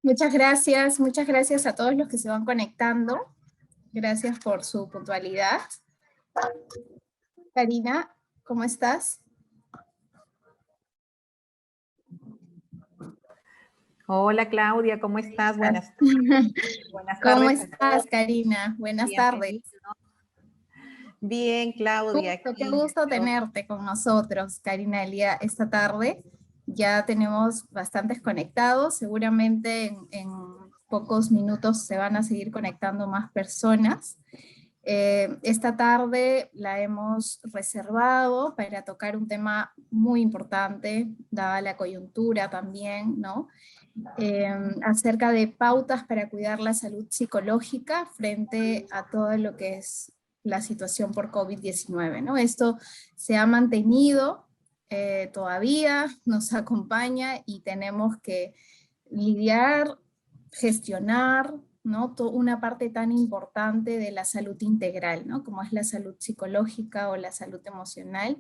muchas gracias a todos los que se van conectando. Gracias por su puntualidad. Karina, ¿cómo estás? Hola Claudia, ¿cómo estás? Buenas ¿Cómo tardes a estás, todos. Karina? Buenas tardes. Bienvenidos. Bien, Claudia, Qué aquí. gusto tenerte con nosotros, Karina, esta tarde. Ya tenemos bastantes conectados, seguramente en pocos minutos se van a seguir conectando más personas. Esta tarde la hemos reservado para tocar un tema muy importante, dada la coyuntura también, ¿no? Acerca de pautas para cuidar la salud psicológica frente a todo lo que es la situación por COVID-19, ¿no? Esto se ha mantenido todavía, nos acompaña y tenemos que lidiar, gestionar, ¿no? Una parte tan importante de la salud integral, ¿no? Como es la salud psicológica o la salud emocional.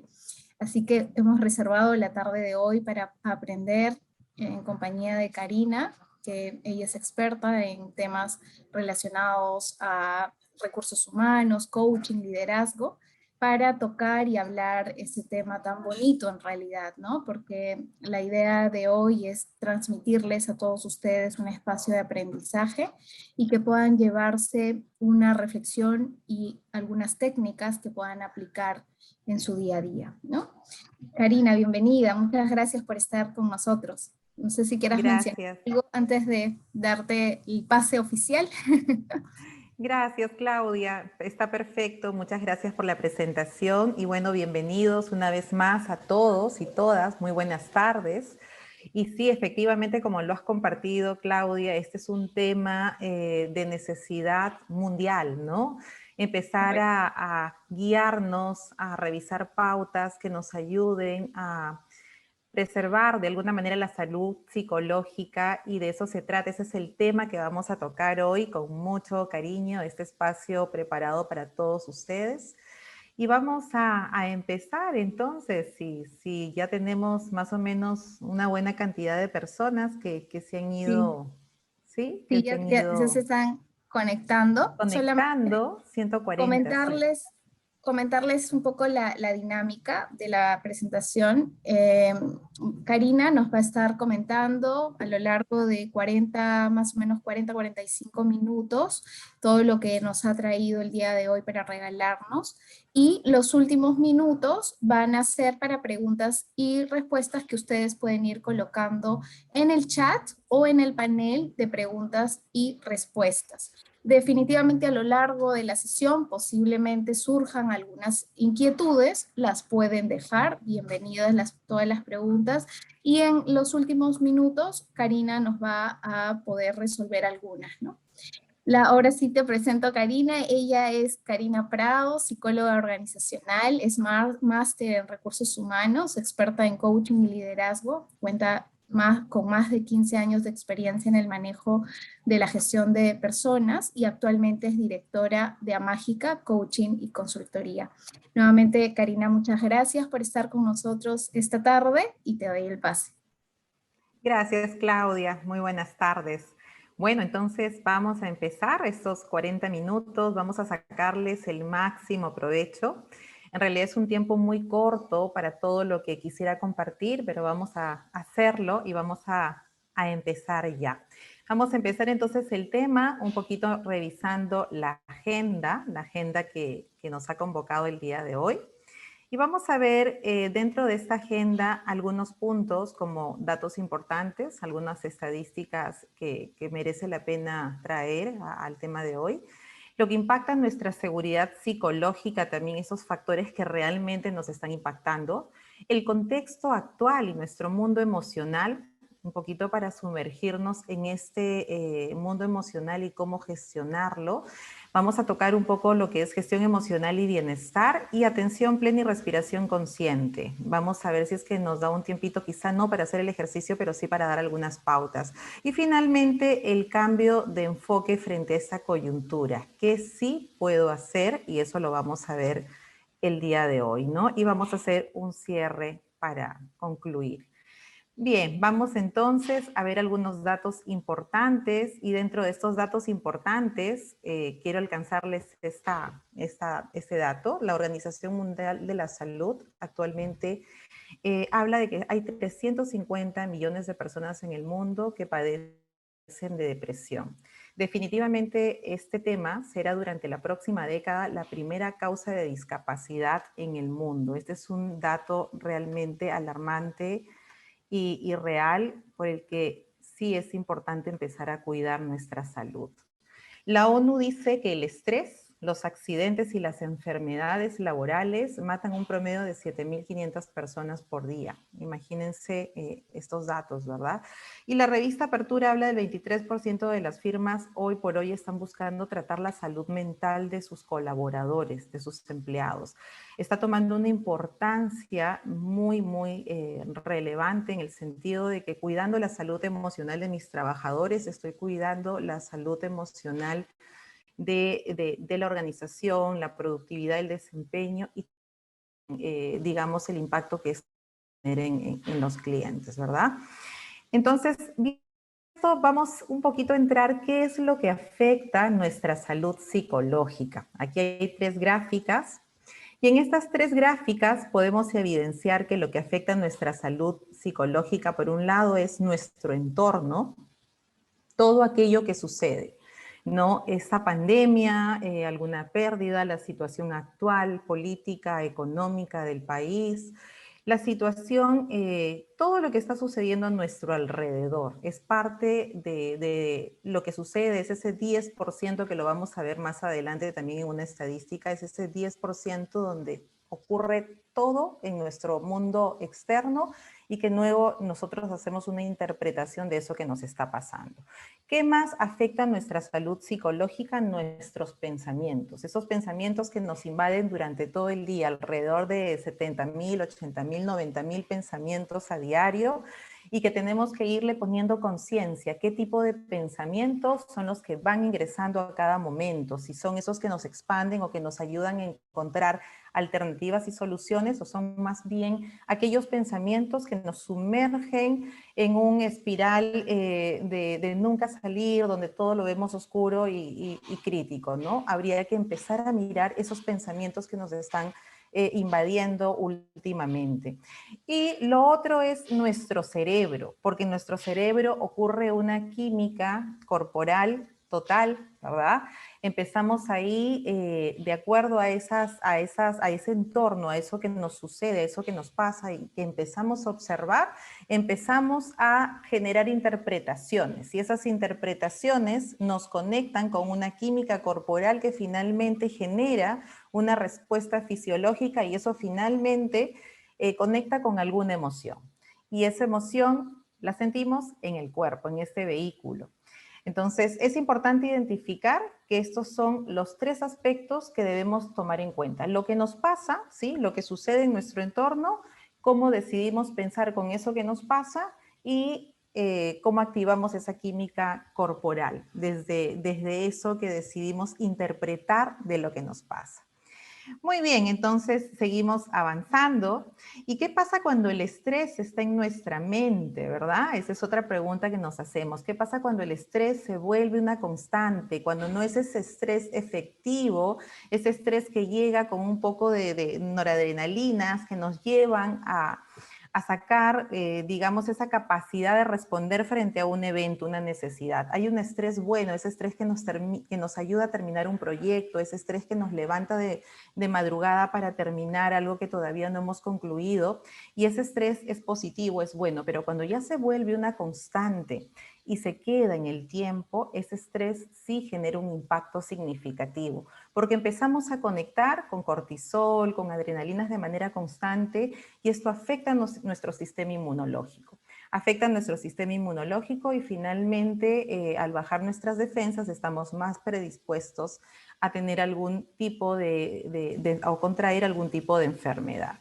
Así que hemos reservado la tarde de hoy para aprender en compañía de Karina, que ella es experta en temas relacionados a recursos humanos, coaching, liderazgo, para tocar y hablar ese tema tan bonito en realidad, ¿no? Porque la idea de hoy es transmitirles a todos ustedes un espacio de aprendizaje y que puedan llevarse una reflexión y algunas técnicas que puedan aplicar en su día a día, ¿no? Karina, bienvenida, muchas gracias por estar con nosotros. No sé si quieras mencionar Gracias. algo antes de darte el pase oficial. Gracias, Claudia. Está perfecto. Muchas gracias por la presentación y bueno, bienvenidos una vez más a todos y todas. Muy buenas tardes. Y sí, efectivamente, como lo has compartido, Claudia, este es un tema de necesidad mundial, ¿no? Empezar a guiarnos, a revisar pautas que nos ayuden a preservar de alguna manera la salud psicológica, y de eso se trata. Ese es el tema que vamos a tocar hoy con mucho cariño, este espacio preparado para todos ustedes. Y vamos a empezar entonces, si ya tenemos más o menos una buena cantidad de personas que se han Sí, ido, ¿sí? Que sí, se han ya se ido están conectando. Solamente conectando, 140, sí. comentarles un poco la dinámica de la presentación. Karina nos va a estar comentando a lo largo de 40, más o menos 40-45 minutos, todo lo que nos ha traído el día de hoy para regalarnos. Y los últimos minutos van a ser para preguntas y respuestas que ustedes pueden ir colocando en el chat o en el panel de preguntas y respuestas. Definitivamente a lo largo de la sesión posiblemente surjan algunas inquietudes, las pueden dejar, bienvenidas todas las preguntas, y en los últimos minutos Karina nos va a poder resolver algunas, ¿no? Ahora sí te presento a Karina. Ella es Karina Prado, psicóloga organizacional, es máster en recursos humanos, experta en coaching y liderazgo, cuenta con más de 15 años de experiencia en el manejo de la gestión de personas y actualmente es directora de Amágica, Coaching y Consultoría. Nuevamente, Karina, muchas gracias por estar con nosotros esta tarde y te doy el pase. Gracias, Claudia. Muy buenas tardes. Bueno, entonces vamos a empezar estos 40 minutos, vamos a sacarles el máximo provecho. En realidad es un tiempo muy corto para todo lo que quisiera compartir, pero vamos a hacerlo y vamos a empezar ya. Vamos a empezar entonces el tema un poquito revisando la agenda que nos ha convocado el día de hoy. Y vamos a ver dentro de esta agenda algunos puntos como datos importantes, algunas estadísticas que merece la pena traer al tema de hoy, lo que impacta en nuestra seguridad psicológica también, esos factores que realmente nos están impactando, el contexto actual y nuestro mundo emocional, un poquito para sumergirnos en este mundo emocional y cómo gestionarlo. Vamos a tocar un poco lo que es gestión emocional y bienestar y atención plena y respiración consciente. Vamos a ver si es que nos da un tiempito, quizá no para hacer el ejercicio, pero sí para dar algunas pautas. Y finalmente, el cambio de enfoque frente a esta coyuntura. ¿Qué sí puedo hacer? Y eso lo vamos a ver el día de hoy, ¿no? Y vamos a hacer un cierre para concluir. Bien, vamos entonces a ver algunos datos importantes y dentro de estos datos importantes quiero alcanzarles este dato. La Organización Mundial de la Salud actualmente habla de que hay 350 millones de personas en el mundo que padecen de depresión. Definitivamente este tema será durante la próxima década la primera causa de discapacidad en el mundo. Este es un dato realmente alarmante y real por el que sí es importante empezar a cuidar nuestra salud. La ONU dice que el estrés, los accidentes y las enfermedades laborales matan un promedio de 7.500 personas por día. Imagínense estos datos, ¿verdad? Y la revista Apertura habla del 23% de las firmas hoy por hoy están buscando tratar la salud mental de sus colaboradores, de sus empleados. Está tomando una importancia muy relevante en el sentido de que cuidando la salud emocional de mis trabajadores, estoy cuidando la salud emocional de la organización, la productividad, el desempeño y, digamos, el impacto que es tener en los clientes, ¿verdad? Entonces, vamos un poquito a entrar qué es lo que afecta nuestra salud psicológica. Aquí hay 3 gráficas y en estas 3 gráficas podemos evidenciar que lo que afecta nuestra salud psicológica, por un lado, es nuestro entorno, todo aquello que sucede, ¿no? Esta pandemia, alguna pérdida, la situación actual, política, económica del país, la situación, todo lo que está sucediendo a nuestro alrededor, es parte de lo que sucede, es ese 10% que lo vamos a ver más adelante también en una estadística, es ese 10% donde ocurre todo en nuestro mundo externo y que luego nosotros hacemos una interpretación de eso que nos está pasando. ¿Qué más afecta nuestra salud psicológica? Nuestros pensamientos. Esos pensamientos que nos invaden durante todo el día, alrededor de 70.000, 80.000, 90.000 pensamientos a diario y que tenemos que irle poniendo conciencia. ¿Qué tipo de pensamientos son los que van ingresando a cada momento? Si son esos que nos expanden o que nos ayudan a encontrar alternativas y soluciones, o son más bien aquellos pensamientos que nos sumergen en un espiral de nunca salir, donde todo lo vemos oscuro y crítico, ¿no? Habría que empezar a mirar esos pensamientos que nos están invadiendo últimamente. Y lo otro es nuestro cerebro, porque en nuestro cerebro ocurre una química corporal total, ¿verdad? Empezamos ahí, de acuerdo a ese entorno, a eso que nos sucede, a eso que nos pasa y que empezamos a observar, empezamos a generar interpretaciones y esas interpretaciones nos conectan con una química corporal que finalmente genera una respuesta fisiológica y eso finalmente conecta con alguna emoción. Y esa emoción la sentimos en el cuerpo, en este vehículo. Entonces, es importante identificar que estos son los 3 aspectos que debemos tomar en cuenta. Lo que nos pasa, ¿sí? Lo que sucede en nuestro entorno, cómo decidimos pensar con eso que nos pasa y cómo activamos esa química corporal desde eso que decidimos interpretar de lo que nos pasa. Muy bien, entonces seguimos avanzando. ¿Y qué pasa cuando el estrés está en nuestra mente, verdad? Esa es otra pregunta que nos hacemos. ¿Qué pasa cuando el estrés se vuelve una constante? Cuando no es ese estrés efectivo, ese estrés que llega con un poco de noradrenalinas que nos llevan a sacar, digamos, esa capacidad de responder frente a un evento, una necesidad. Hay un estrés bueno, ese estrés que nos ayuda a terminar un proyecto, ese estrés que nos levanta de madrugada para terminar algo que todavía no hemos concluido. Y ese estrés es positivo, es bueno, pero cuando ya se vuelve una constante y se queda en el tiempo, ese estrés sí genera un impacto significativo, porque empezamos a conectar con cortisol, con adrenalinas de manera constante y esto afecta a nuestro sistema inmunológico. Afecta a nuestro sistema inmunológico y finalmente al bajar nuestras defensas estamos más predispuestos a tener algún tipo o contraer algún tipo de enfermedad.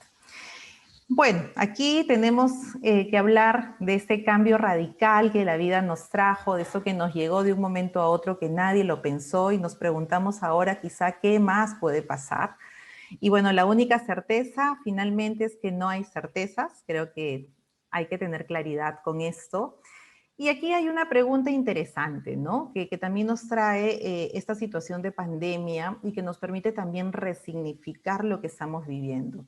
Bueno, aquí tenemos que hablar de este cambio radical que la vida nos trajo, de eso que nos llegó de un momento a otro que nadie lo pensó y nos preguntamos ahora quizá qué más puede pasar. Y bueno, la única certeza finalmente es que no hay certezas. Creo que hay que tener claridad con esto. Y aquí hay una pregunta interesante, ¿no? Que también nos trae esta situación de pandemia y que nos permite también resignificar lo que estamos viviendo.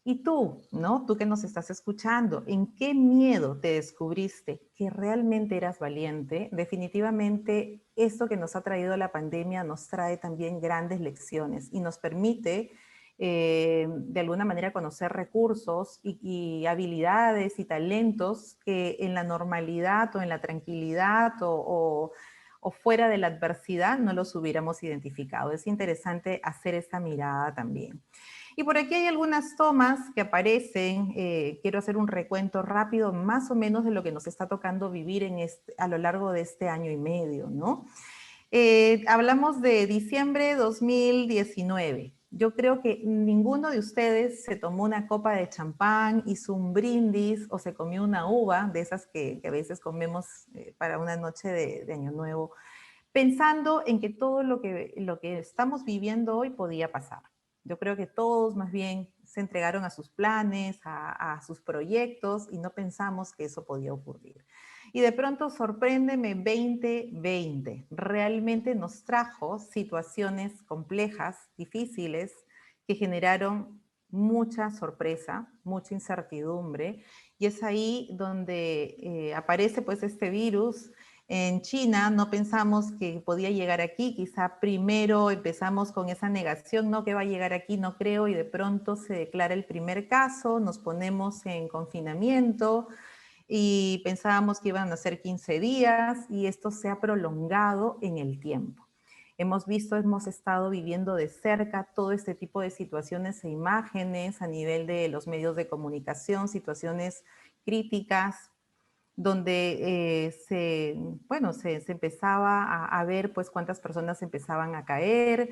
Y tú, ¿no? Tú que nos estás escuchando, ¿en qué miedo te descubriste que realmente eras valiente? Definitivamente, esto que nos ha traído la pandemia nos trae también grandes lecciones y nos permite, de alguna manera, conocer recursos y habilidades y talentos que en la normalidad o en la tranquilidad o fuera de la adversidad no los hubiéramos identificado. Es interesante hacer esta mirada también. Y por aquí hay algunas tomas que aparecen. Quiero hacer un recuento rápido, más o menos, de lo que nos está tocando vivir a lo largo de este año y medio, ¿no? Hablamos de diciembre 2019. Yo creo que ninguno de ustedes se tomó una copa de champán, hizo un brindis o se comió una uva, de esas que a veces comemos para una noche de Año Nuevo, pensando en que todo lo que estamos viviendo hoy podía pasar. Yo creo que todos más bien se entregaron a sus planes, a sus proyectos y no pensamos que eso podía ocurrir. Y de pronto, sorpréndeme, 2020 realmente nos trajo situaciones complejas, difíciles, que generaron mucha sorpresa, mucha incertidumbre, y es ahí donde aparece pues este virus. En China no pensamos que podía llegar aquí, quizá primero empezamos con esa negación, no, que va a llegar aquí, no creo, y de pronto se declara el primer caso, nos ponemos en confinamiento y pensábamos que iban a ser 15 días y esto se ha prolongado en el tiempo. Hemos visto, hemos estado viviendo de cerca todo este tipo de situaciones e imágenes a nivel de los medios de comunicación, situaciones críticas, donde se empezaba a ver pues cuántas personas empezaban a caer.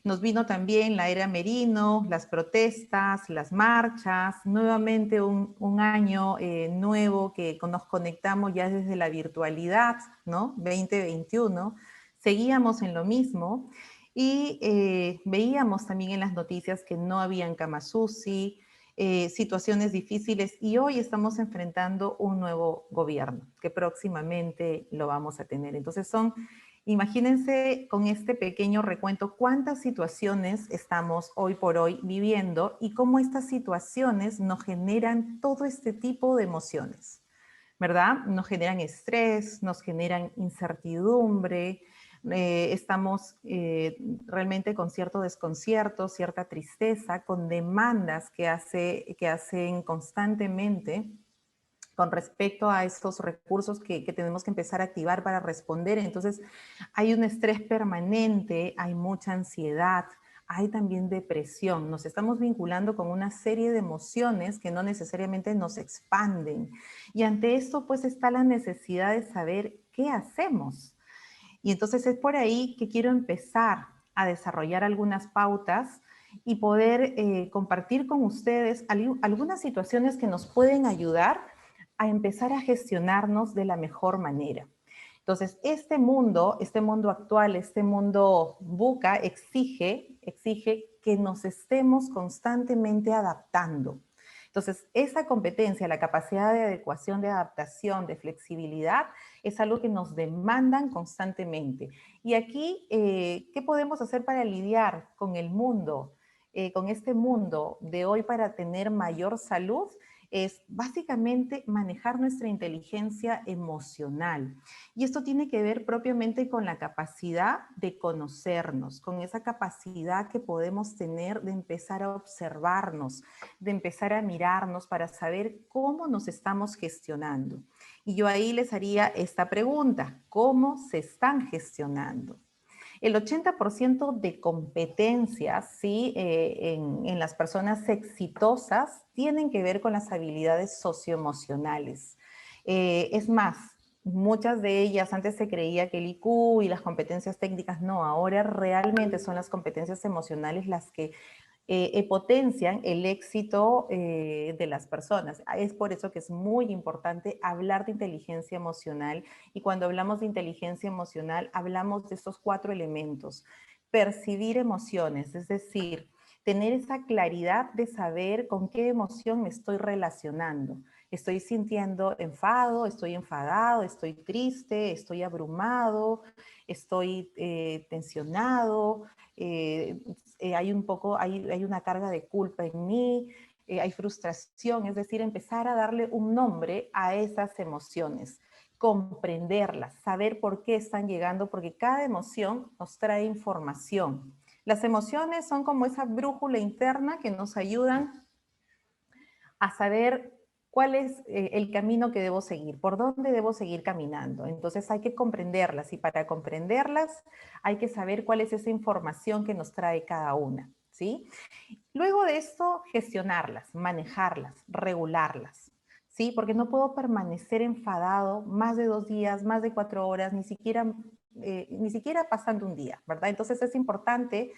Nos vino también la era Merino, las protestas, las marchas, nuevamente un año nuevo que nos conectamos ya desde la virtualidad, ¿no? 2021, seguíamos en lo mismo y veíamos también en las noticias que no habían camas UCI, situaciones difíciles, y hoy estamos enfrentando un nuevo gobierno que próximamente lo vamos a tener. Entonces imagínense con este pequeño recuento cuántas situaciones estamos hoy por hoy viviendo y cómo estas situaciones nos generan todo este tipo de emociones, ¿verdad? Nos generan estrés, nos generan incertidumbre, estamos realmente con cierto desconcierto, cierta tristeza, con demandas que hacen constantemente con respecto a estos recursos que tenemos que empezar a activar para responder. Entonces, hay un estrés permanente, hay mucha ansiedad, hay también depresión. Nos estamos vinculando con una serie de emociones que no necesariamente nos expanden. Y ante esto, pues, está la necesidad de saber qué hacemos. Y entonces es por ahí que quiero empezar a desarrollar algunas pautas y poder compartir con ustedes algunas situaciones que nos pueden ayudar a empezar a gestionarnos de la mejor manera. Entonces, este mundo actual, este mundo VUCA exige que nos estemos constantemente adaptando. Entonces, esa competencia, la capacidad de adecuación, de adaptación, de flexibilidad, es algo que nos demandan constantemente. Y aquí, ¿qué podemos hacer para lidiar con el mundo, con este mundo de hoy para tener mayor salud? Es básicamente manejar nuestra inteligencia emocional. Y esto tiene que ver propiamente con la capacidad de conocernos, con esa capacidad que podemos tener de empezar a observarnos, de empezar a mirarnos para saber cómo nos estamos gestionando. Y yo ahí les haría esta pregunta: ¿cómo se están gestionando? El 80% de competencias, ¿sí? En las personas exitosas tienen que ver con las habilidades socioemocionales. Es más, muchas de ellas, antes se creía que el IQ y las competencias técnicas, no, ahora realmente son las competencias emocionales las que potencian el éxito de las personas. Es por eso que es muy importante hablar de inteligencia emocional, y cuando hablamos de inteligencia emocional hablamos de estos 4 elementos. Percibir emociones, es decir, tener esa claridad de saber con qué emoción me estoy relacionando. Estoy sintiendo enfado, estoy enfadado, estoy triste, estoy abrumado, estoy tensionado, hay hay una carga de culpa en mí, hay frustración, es decir, empezar a darle un nombre a esas emociones, comprenderlas, saber por qué están llegando, porque cada emoción nos trae información. Las emociones son como esa brújula interna que nos ayudan a saber cuál es el camino que debo seguir, por dónde debo seguir caminando. Entonces hay que comprenderlas y para comprenderlas hay que saber cuál es esa información que nos trae cada una, ¿sí? Luego de esto, gestionarlas, manejarlas, regularlas, ¿sí? Porque no puedo permanecer enfadado más de 2 días, más de 4 horas, ni siquiera pasando un día, ¿verdad? Entonces es importante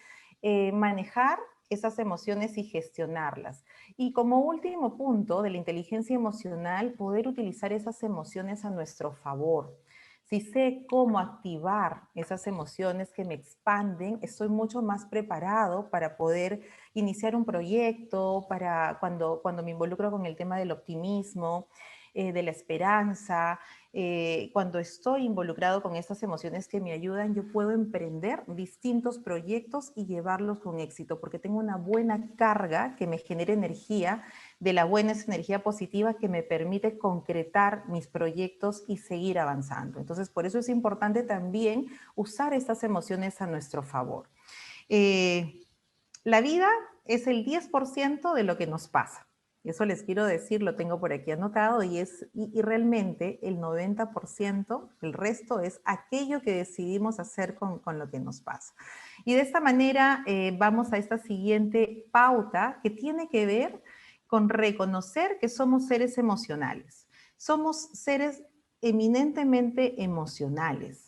manejar esas emociones y gestionarlas. Y como último punto de la inteligencia emocional, poder utilizar esas emociones a nuestro favor. Si sé cómo activar esas emociones que me expanden, estoy mucho más preparado para poder iniciar un proyecto, para cuando me involucro con el tema del optimismo, de la esperanza, cuando estoy involucrado con estas emociones que me ayudan, yo puedo emprender distintos proyectos y llevarlos con éxito, porque tengo una buena carga que me genera energía, de la buena esa energía positiva que me permite concretar mis proyectos y seguir avanzando. Entonces, por eso es importante también usar estas emociones a nuestro favor. La vida es el 10% de lo que nos pasa. Eso les quiero decir, lo tengo por aquí anotado, y realmente el 90%, el resto es aquello que decidimos hacer con lo que nos pasa. Y de esta manera vamos a esta siguiente pauta que tiene que ver con reconocer que somos seres emocionales. Somos seres eminentemente emocionales.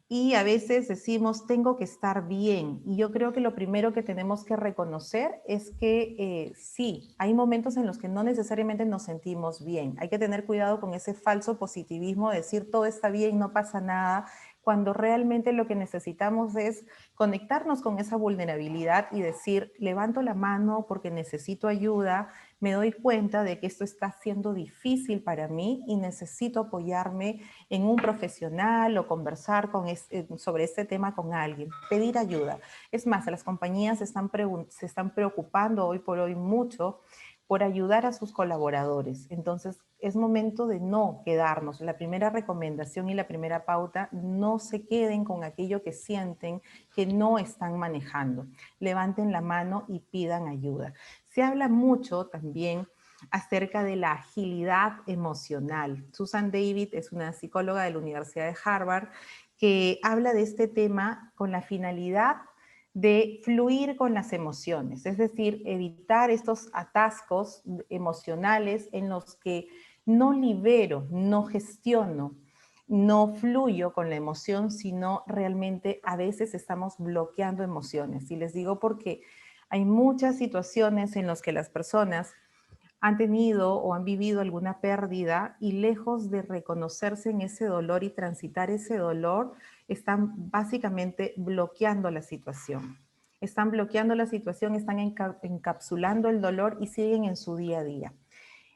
Y a veces decimos, tengo que estar bien. Y yo creo que lo primero que tenemos que reconocer es que sí, hay momentos en los que no necesariamente nos sentimos bien. Hay que tener cuidado con ese falso positivismo, de decir todo está bien, no pasa nada, cuando realmente lo que necesitamos es conectarnos con esa vulnerabilidad y decir, levanto la mano porque necesito ayuda, me doy cuenta de que esto está siendo difícil para mí y necesito apoyarme en un profesional o conversar sobre este tema con alguien, pedir ayuda. Es más, las compañías se están preocupando hoy por hoy mucho por ayudar a sus colaboradores. Entonces, es momento de no quedarnos. La primera recomendación y la primera pauta, no se queden con aquello que sienten que no están manejando. Levanten la mano y pidan ayuda. Se habla mucho también acerca de la agilidad emocional. Susan David es una psicóloga de la Universidad de Harvard que habla de este tema con la finalidad de fluir con las emociones, es decir, evitar estos atascos emocionales en los que no libero, no gestiono, no fluyo con la emoción, sino realmente a veces estamos bloqueando emociones. Y les digo porque hay muchas situaciones en las que las personas han tenido o han vivido alguna pérdida y lejos de reconocerse en ese dolor y transitar ese dolor, están básicamente bloqueando la situación. Están bloqueando la situación, están encapsulando el dolor y siguen en su día a día.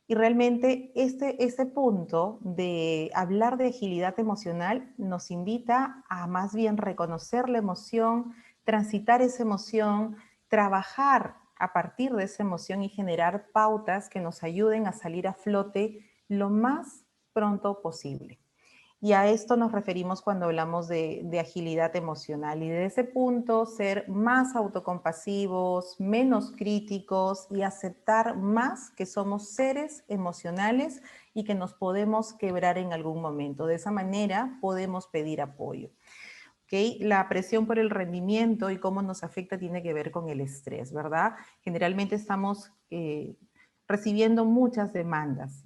Y realmente este punto de hablar de agilidad emocional nos invita a más bien reconocer la emoción, transitar esa emoción, trabajar a partir de esa emoción y generar pautas que nos ayuden a salir a flote lo más pronto posible. Y a esto nos referimos cuando hablamos de agilidad emocional. Y de ese punto, ser más autocompasivos, menos críticos y aceptar más que somos seres emocionales y que nos podemos quebrar en algún momento. De esa manera podemos pedir apoyo. ¿Okay? La presión por el rendimiento y cómo nos afecta tiene que ver con el estrés, ¿verdad? Generalmente estamos recibiendo muchas demandas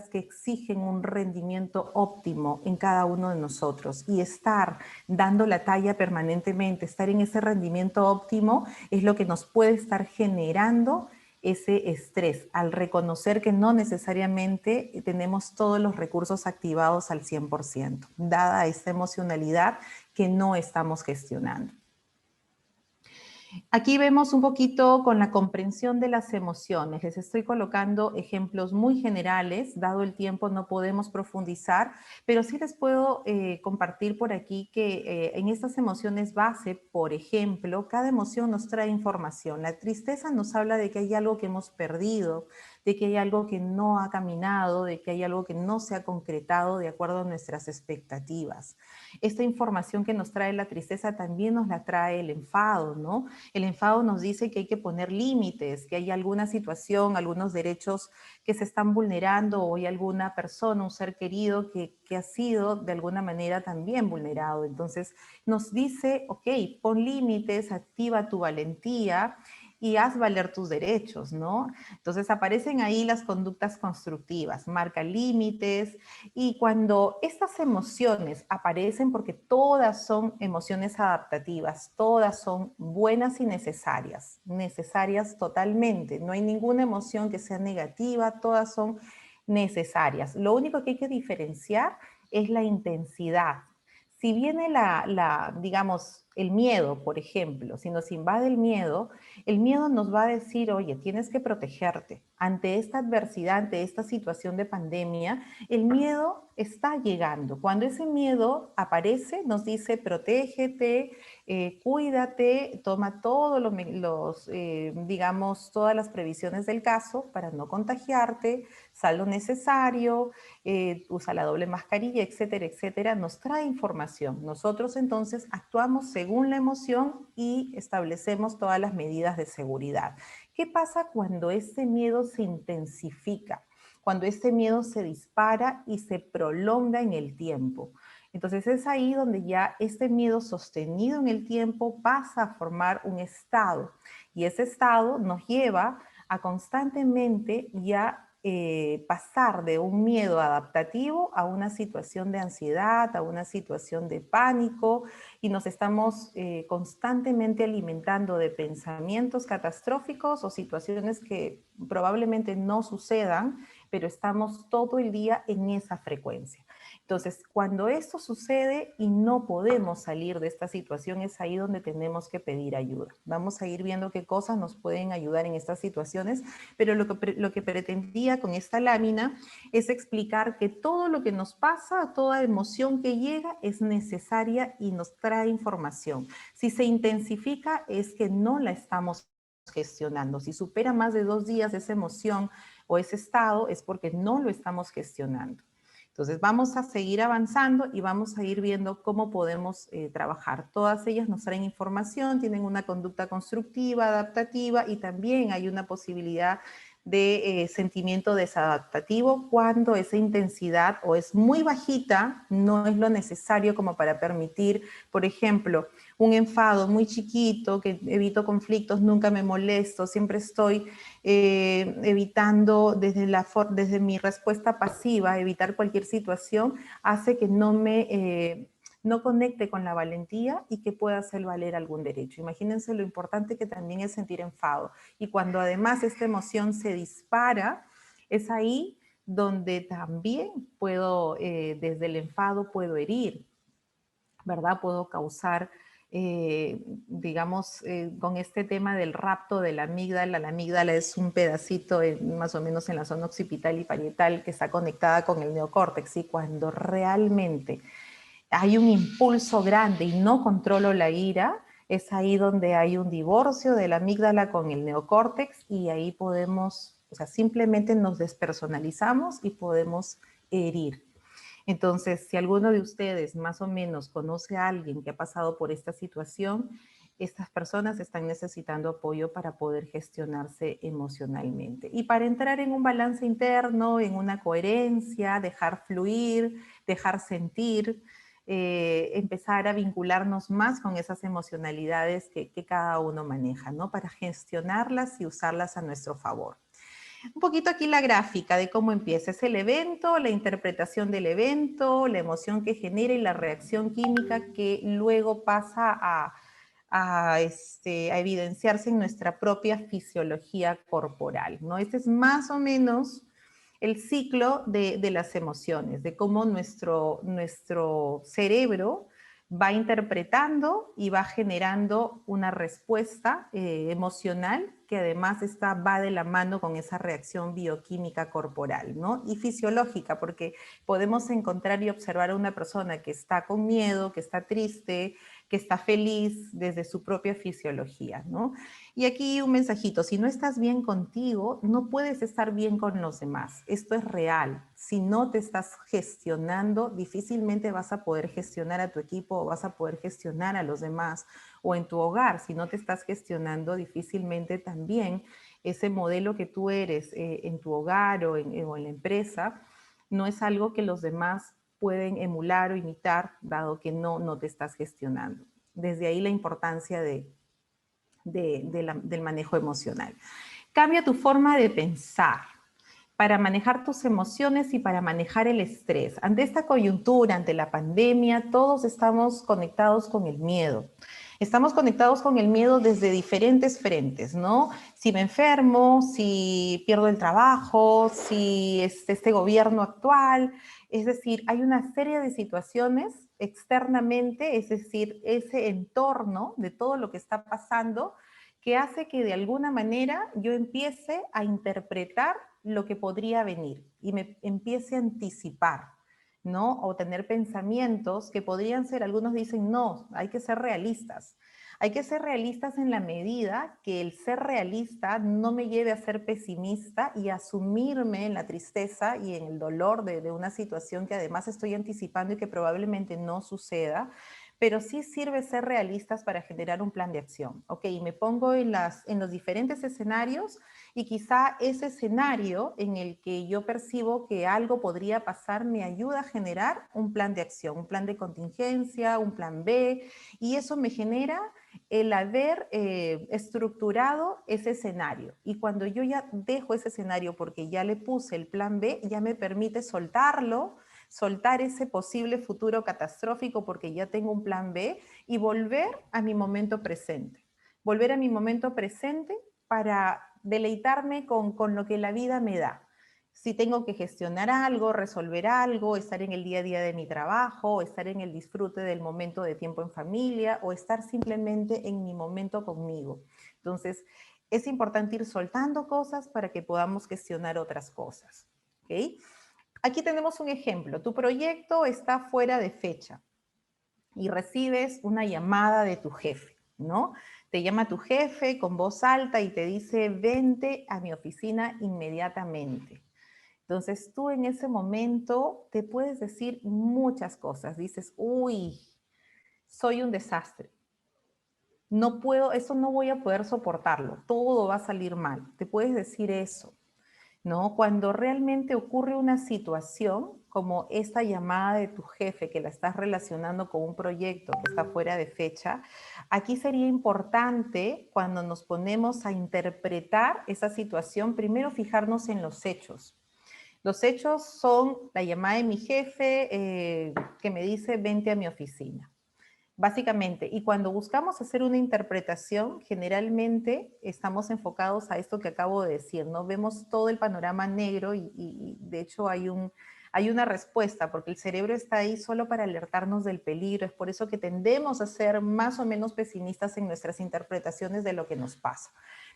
que exigen un rendimiento óptimo en cada uno de nosotros, y estar dando la talla permanentemente, estar en ese rendimiento óptimo es lo que nos puede estar generando ese estrés, al reconocer que no necesariamente tenemos todos los recursos activados al 100%, dada esta emocionalidad que no estamos gestionando. Aquí vemos un poquito con la comprensión de las emociones. Les estoy colocando ejemplos muy generales. Dado el tiempo no podemos profundizar, pero sí les puedo compartir por aquí que en estas emociones base, por ejemplo, cada emoción nos trae información. La tristeza nos habla de que hay algo que hemos perdido, de que hay algo que no ha caminado, de que hay algo que no se ha concretado de acuerdo a nuestras expectativas. Esta información que nos trae la tristeza también nos la trae el enfado, ¿no? El enfado nos dice que hay que poner límites, que hay alguna situación, algunos derechos que se están vulnerando o hay alguna persona, un ser querido que ha sido de alguna manera también vulnerado. Entonces nos dice, ok, pon límites, activa tu valentía y haz valer tus derechos, ¿no? Entonces aparecen ahí las conductas constructivas, marca límites, y cuando estas emociones aparecen, porque todas son emociones adaptativas, todas son buenas y necesarias, necesarias totalmente, no hay ninguna emoción que sea negativa, todas son necesarias. Lo único que hay que diferenciar es la intensidad. Si viene digamos, el miedo, por ejemplo, si nos invade el miedo nos va a decir, oye, tienes que protegerte. Ante esta adversidad, ante esta situación de pandemia, el miedo está llegando. Cuando ese miedo aparece, nos dice, protégete, cuídate, toma todos digamos, todas las previsiones del caso para no contagiarte, sal lo necesario, usa la doble mascarilla, etcétera, etcétera, nos trae información. Nosotros entonces actuamos según la emoción y establecemos todas las medidas de seguridad. ¿Qué pasa cuando ese miedo se intensifica? Cuando este miedo se dispara y se prolonga en el tiempo. Entonces es ahí donde ya este miedo sostenido en el tiempo pasa a formar un estado. Y ese estado nos lleva a constantemente ya pasar de un miedo adaptativo a una situación de ansiedad, a una situación de pánico, y nos estamos constantemente alimentando de pensamientos catastróficos o situaciones que probablemente no sucedan, pero estamos todo el día en esa frecuencia. Entonces, cuando esto sucede y no podemos salir de esta situación, es ahí donde tenemos que pedir ayuda. Vamos a ir viendo qué cosas nos pueden ayudar en estas situaciones, pero lo que pretendía con esta lámina es explicar que todo lo que nos pasa, toda emoción que llega es necesaria y nos trae información. Si se intensifica es que no la estamos gestionando. Si supera más de 2 días esa emoción o ese estado es porque no lo estamos gestionando. Entonces vamos a seguir avanzando y vamos a ir viendo cómo podemos trabajar. Todas ellas nos traen información, tienen una conducta constructiva, adaptativa, y también hay una posibilidad de sentimiento desadaptativo cuando esa intensidad o es muy bajita, no es lo necesario como para permitir, por ejemplo, un enfado muy chiquito, que evito conflictos, nunca me molesto, siempre estoy evitando desde mi respuesta pasiva, evitar cualquier situación, hace que no conecte con la valentía y que pueda hacer valer algún derecho. Imagínense lo importante que también es sentir enfado. Y cuando además esta emoción se dispara, es ahí donde también puedo, desde el enfado puedo herir, ¿verdad? Puedo causar, digamos, con este tema del rapto de la amígdala es un pedacito más o menos en la zona occipital y parietal que está conectada con el neocórtex, y cuando realmente hay un impulso grande y no controlo la ira, es ahí donde hay un divorcio de la amígdala con el neocórtex, y ahí podemos, o sea, simplemente nos despersonalizamos y podemos herir. Entonces, si alguno de ustedes más o menos conoce a alguien que ha pasado por esta situación, estas personas están necesitando apoyo para poder gestionarse emocionalmente. Y para entrar en un balance interno, en una coherencia, dejar fluir, dejar sentir, empezar a vincularnos más con esas emocionalidades que cada uno maneja, ¿no? Para gestionarlas y usarlas a nuestro favor. Un poquito aquí la gráfica de cómo empieza. Es el evento, la interpretación del evento, la emoción que genera y la reacción química que luego pasa a evidenciarse en nuestra propia fisiología corporal, ¿no? Este es más o menos el ciclo de las emociones, de cómo nuestro cerebro va interpretando y va generando una respuesta emocional que además va de la mano con esa reacción bioquímica corporal, ¿no? Y fisiológica, porque podemos encontrar y observar a una persona que está con miedo, que está triste, que está feliz desde su propia fisiología, ¿no? Y aquí un mensajito: si no estás bien contigo, no puedes estar bien con los demás. Esto es real. Si no te estás gestionando, difícilmente vas a poder gestionar a tu equipo o vas a poder gestionar a los demás. O en tu hogar, si no te estás gestionando, difícilmente también ese modelo que tú eres en tu hogar o en la empresa, no es algo que los demás pueden emular o imitar, dado que no te estás gestionando. Desde ahí la importancia del manejo emocional. Cambia tu forma de pensar para manejar tus emociones y para manejar el estrés. Ante esta coyuntura, ante la pandemia, todos estamos conectados con el miedo. Estamos conectados con el miedo desde diferentes frentes, ¿no? Si me enfermo, si pierdo el trabajo, si este gobierno actual. Es decir, hay una serie de situaciones externamente, es decir, ese entorno de todo lo que está pasando, que hace que de alguna manera yo empiece a interpretar lo que podría venir y me empiece a anticipar, ¿no? O tener pensamientos que podrían ser, algunos dicen, no, hay que ser realistas. Hay que ser realistas en la medida que el ser realista no me lleve a ser pesimista y a sumirme en la tristeza y en el dolor de una situación que además estoy anticipando y que probablemente no suceda, pero sí sirve ser realistas para generar un plan de acción. Ok, me pongo en los diferentes escenarios y quizá ese escenario en el que yo percibo que algo podría pasar me ayuda a generar un plan de acción, un plan de contingencia, un plan B, y eso me genera el haber estructurado ese escenario. Y cuando yo ya dejo ese escenario porque ya le puse el plan B, ya me permite soltarlo, soltar ese posible futuro catastrófico porque ya tengo un plan B y volver a mi momento presente. Volver a mi momento presente para deleitarme con lo que la vida me da. Si tengo que gestionar algo, resolver algo, estar en el día a día de mi trabajo, estar en el disfrute del momento de tiempo en familia o estar simplemente en mi momento conmigo. Entonces, es importante ir soltando cosas para que podamos gestionar otras cosas. ¿Okay? Aquí tenemos un ejemplo. Tu proyecto está fuera de fecha y recibes una llamada de tu jefe, ¿no? Te llama tu jefe con voz alta y te dice, vente a mi oficina inmediatamente. Entonces tú en ese momento te puedes decir muchas cosas. Dices, uy, soy un desastre. No puedo, eso no voy a poder soportarlo. Todo va a salir mal. Te puedes decir eso, ¿no? Cuando realmente ocurre una situación como esta llamada de tu jefe que la estás relacionando con un proyecto que está fuera de fecha, aquí sería importante cuando nos ponemos a interpretar esa situación, primero fijarnos en los hechos. Los hechos son la llamada de mi jefe que me dice, vente a mi oficina. Básicamente, y cuando buscamos hacer una interpretación, generalmente estamos enfocados a esto que acabo de decir, ¿no? Vemos todo el panorama negro y de hecho hay una respuesta, porque el cerebro está ahí solo para alertarnos del peligro. Es por eso que tendemos a ser más o menos pesimistas en nuestras interpretaciones de lo que nos pasa.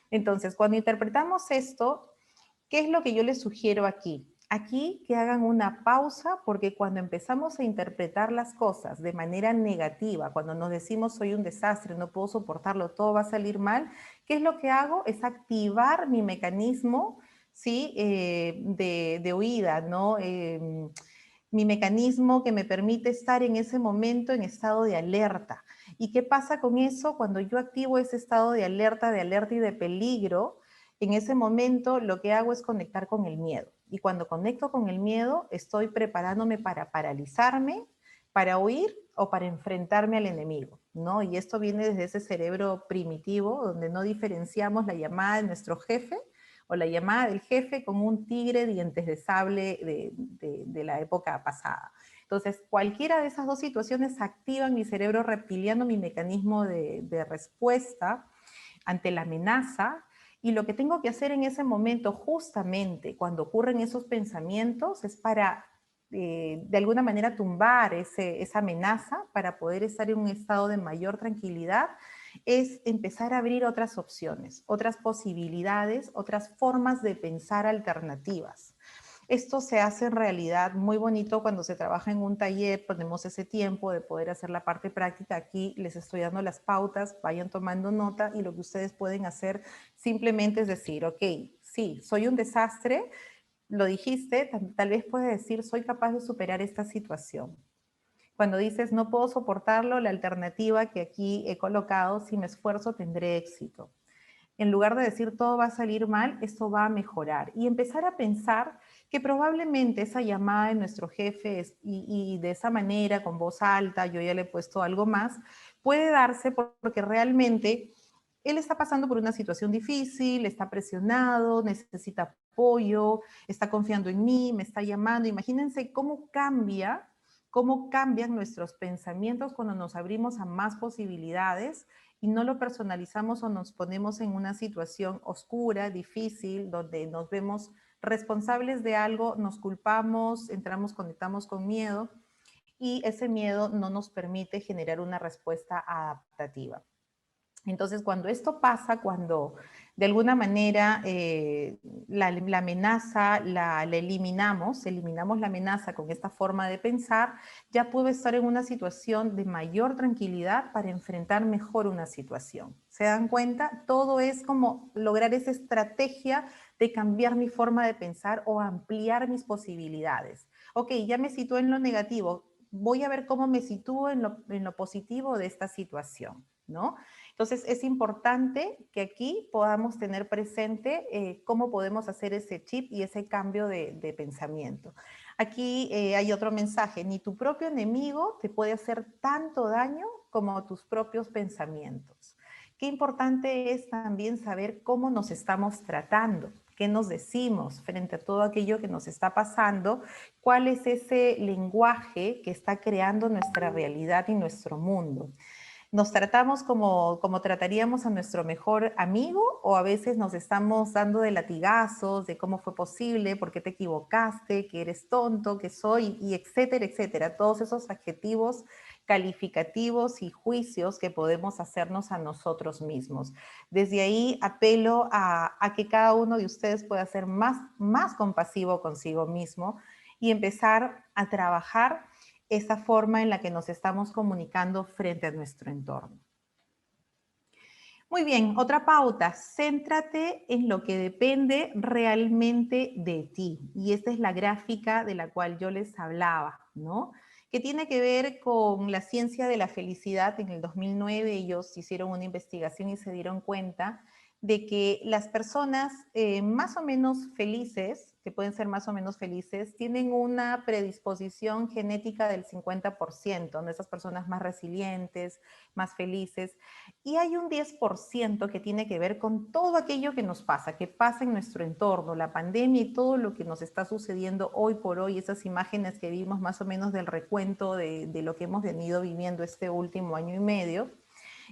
Entonces, cuando interpretamos esto, ¿qué es lo que yo les sugiero aquí? Aquí que hagan una pausa porque cuando empezamos a interpretar las cosas de manera negativa, cuando nos decimos soy un desastre, no puedo soportarlo, todo va a salir mal, ¿qué es lo que hago? Es activar mi mecanismo, ¿sí? De huida, ¿no? Mi mecanismo que me permite estar en ese momento en estado de alerta. ¿Y qué pasa con eso? Cuando yo activo ese estado de alerta y de peligro, en ese momento lo que hago es conectar con el miedo. Y cuando conecto con el miedo, estoy preparándome para paralizarme, para huir o para enfrentarme al enemigo, ¿no? Y esto viene desde ese cerebro primitivo, donde no diferenciamos la llamada de nuestro jefe o la llamada del jefe con un tigre dientes de sable de la época pasada. Entonces, cualquiera de esas dos situaciones activan mi cerebro reptiliano, mi mecanismo de respuesta ante la amenaza, y lo que tengo que hacer en ese momento, justamente cuando ocurren esos pensamientos, es para de alguna manera tumbar esa amenaza para poder estar en un estado de mayor tranquilidad, es empezar a abrir otras opciones, otras posibilidades, otras formas de pensar alternativas. Esto se hace en realidad muy bonito cuando se trabaja en un taller, ponemos ese tiempo de poder hacer la parte práctica. Aquí les estoy dando las pautas, vayan tomando nota y lo que ustedes pueden hacer simplemente es decir, ok, sí, soy un desastre, lo dijiste, tal vez puedes decir, soy capaz de superar esta situación. Cuando dices, no puedo soportarlo, la alternativa que aquí he colocado, si me esfuerzo tendré éxito. En lugar de decir todo va a salir mal, esto va a mejorar. Y empezar a pensar que probablemente esa llamada de nuestro jefe y de esa manera, con voz alta, yo ya le he puesto algo más, puede darse porque realmente él está pasando por una situación difícil, está presionado, necesita apoyo, está confiando en mí, me está llamando. Imagínense cómo cambian nuestros pensamientos cuando nos abrimos a más posibilidades y no lo personalizamos o nos ponemos en una situación oscura, difícil, donde nos vemos responsables de algo, nos culpamos, conectamos con miedo y ese miedo no nos permite generar una respuesta adaptativa. Entonces, cuando esto pasa, cuando de alguna manera la amenaza la eliminamos la amenaza con esta forma de pensar, ya puedo estar en una situación de mayor tranquilidad para enfrentar mejor una situación. ¿Se dan cuenta? Todo es como lograr esa estrategia de cambiar mi forma de pensar o ampliar mis posibilidades. Ok, ya me sitúo en lo negativo, voy a ver cómo me sitúo en lo positivo de esta situación, ¿no? Entonces, es importante que aquí podamos tener presente cómo podemos hacer ese chip y ese cambio de pensamiento. Aquí hay otro mensaje, ni tu propio enemigo te puede hacer tanto daño como tus propios pensamientos. Qué importante es también saber cómo nos estamos tratando, qué nos decimos frente a todo aquello que nos está pasando, cuál es ese lenguaje que está creando nuestra realidad y nuestro mundo. ¿Nos tratamos como trataríamos a nuestro mejor amigo o a veces nos estamos dando de latigazos, de cómo fue posible, por qué te equivocaste, que eres tonto, que soy, y etcétera, etcétera? Todos esos adjetivos calificativos y juicios que podemos hacernos a nosotros mismos. Desde ahí apelo a que cada uno de ustedes pueda ser más compasivo consigo mismo y empezar a trabajar esa forma en la que nos estamos comunicando frente a nuestro entorno. Muy bien, otra pauta, céntrate en lo que depende realmente de ti. Y esta es la gráfica de la cual yo les hablaba, ¿no? Que tiene que ver con la ciencia de la felicidad. En el 2009 ellos hicieron una investigación y se dieron cuenta de que las personas más o menos felices, que pueden ser más o menos felices, tienen una predisposición genética del 50%, ¿no? Esas personas más resilientes, más felices. Y hay un 10% que tiene que ver con todo aquello que nos pasa, que pasa en nuestro entorno, la pandemia y todo lo que nos está sucediendo hoy por hoy, esas imágenes que vimos más o menos del recuento de lo que hemos venido viviendo este último año y medio.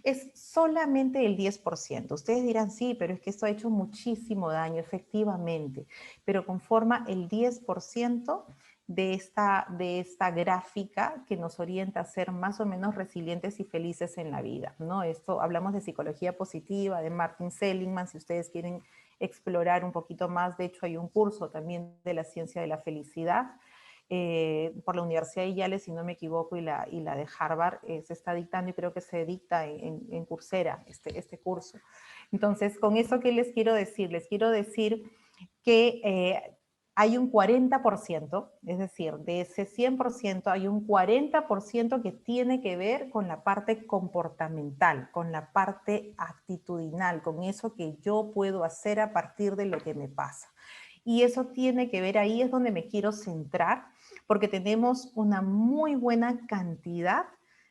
Es solamente el 10%. Ustedes dirán, sí, pero es que esto ha hecho muchísimo daño, efectivamente, pero conforma el 10% de esta gráfica que nos orienta a ser más o menos resilientes y felices en la vida, ¿no? Esto, hablamos de psicología positiva, de Martin Seligman, si ustedes quieren explorar un poquito más, de hecho hay un curso también de la ciencia de la felicidad, por la Universidad de Yale, si no me equivoco, y la de Harvard, se está dictando y creo que se dicta en Coursera este curso. Entonces, con eso, ¿qué les quiero decir? Les quiero decir que hay un 40%, es decir, de ese 100% hay un 40% que tiene que ver con la parte comportamental, con la parte actitudinal, con eso que yo puedo hacer a partir de lo que me pasa. Y eso tiene que ver, ahí es donde me quiero centrar, porque tenemos una muy buena cantidad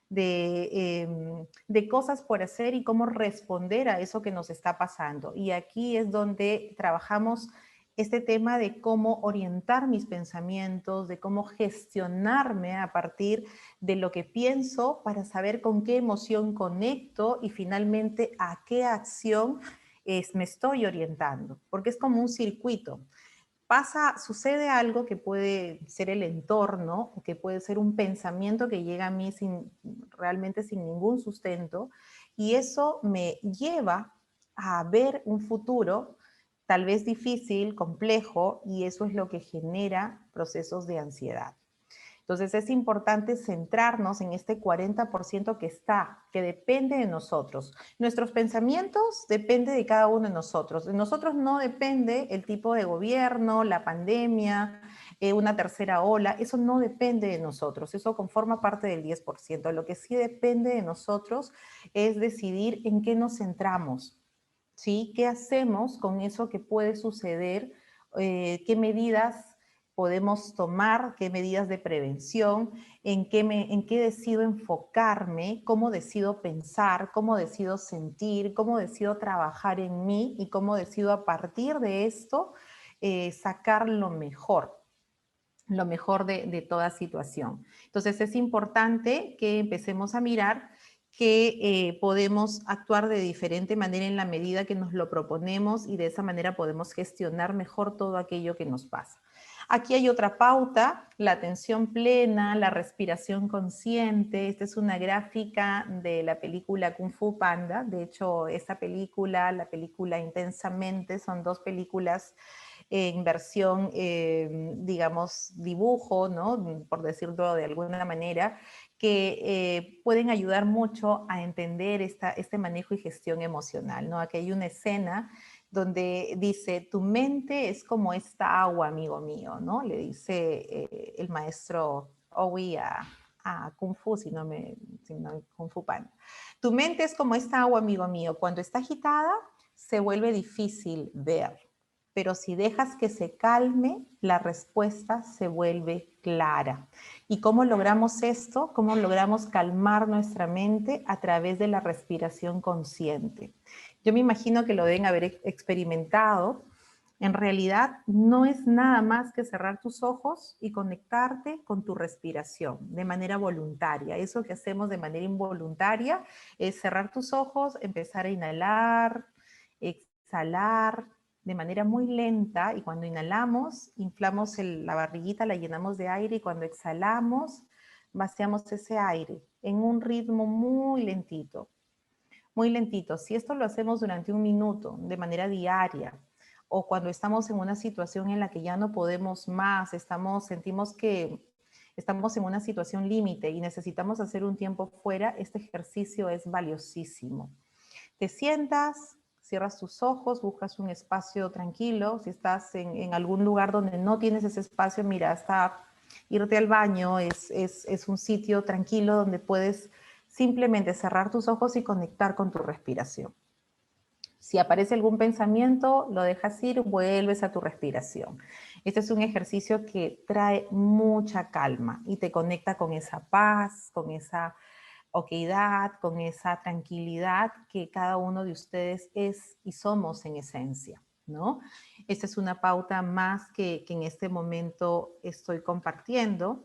de cosas por hacer y cómo responder a eso que nos está pasando. Y aquí es donde trabajamos este tema de cómo orientar mis pensamientos, de cómo gestionarme a partir de lo que pienso para saber con qué emoción conecto y finalmente a qué acción me estoy orientando, porque es como un circuito. sucede algo que puede ser el entorno, o que puede ser un pensamiento que llega a mí realmente sin ningún sustento, y eso me lleva a ver un futuro tal vez difícil, complejo, y eso es lo que genera procesos de ansiedad. Entonces es importante centrarnos en este 40% que depende de nosotros. Nuestros pensamientos dependen de cada uno de nosotros. De nosotros no depende el tipo de gobierno, la pandemia, una tercera ola. Eso no depende de nosotros. Eso conforma parte del 10%. Lo que sí depende de nosotros es decidir en qué nos centramos, ¿sí? ¿Qué hacemos con eso que puede suceder? ¿Qué medidas podemos tomar? ¿Qué medidas de prevención? ¿En qué decido enfocarme? ¿Cómo decido pensar? ¿Cómo decido sentir? ¿Cómo decido trabajar en mí? ¿Y cómo decido a partir de esto sacar lo mejor de toda situación? Entonces es importante que empecemos a mirar que podemos actuar de diferente manera en la medida que nos lo proponemos, y de esa manera podemos gestionar mejor todo aquello que nos pasa. Aquí hay otra pauta: la atención plena, la respiración consciente. Esta es una gráfica de la película Kung Fu Panda. De hecho, esta película, la película Intensamente, son dos películas en versión, digamos, dibujo, ¿no? Por decirlo de alguna manera, que pueden ayudar mucho a entender este manejo y gestión emocional, ¿no? Aquí hay una escena donde dice: tu mente es como esta agua, amigo mío, ¿no? Le dice el maestro Owi a Kung Fu, si no Kung Fu Panda. Tu mente es como esta agua, amigo mío. Cuando está agitada, se vuelve difícil ver, pero si dejas que se calme, la respuesta se vuelve clara. ¿Y cómo logramos esto? ¿Cómo logramos calmar nuestra mente? A través de la respiración consciente. Yo me imagino que lo deben haber experimentado. En realidad no es nada más que cerrar tus ojos y conectarte con tu respiración de manera voluntaria. Eso que hacemos de manera involuntaria es cerrar tus ojos, empezar a inhalar, exhalar de manera muy lenta, y cuando inhalamos, inflamos la barriguita, la llenamos de aire, y cuando exhalamos, vaciamos ese aire en un ritmo muy lentito. Muy lentito. Si esto lo hacemos durante 1 minuto, de manera diaria, o cuando estamos en una situación en la que ya no podemos más, sentimos que estamos en una situación límite y necesitamos hacer un tiempo fuera, este ejercicio es valiosísimo. Te sientas, cierras tus ojos, buscas un espacio tranquilo. Si estás en algún lugar donde no tienes ese espacio, mira, hasta irte al baño es un sitio tranquilo donde puedes simplemente cerrar tus ojos y conectar con tu respiración. Si aparece algún pensamiento, lo dejas ir, vuelves a tu respiración. Este es un ejercicio que trae mucha calma y te conecta con esa paz, con esa oquidad, con esa tranquilidad que cada uno de ustedes es y somos en esencia, ¿no? Esta es una pauta más que en este momento estoy compartiendo.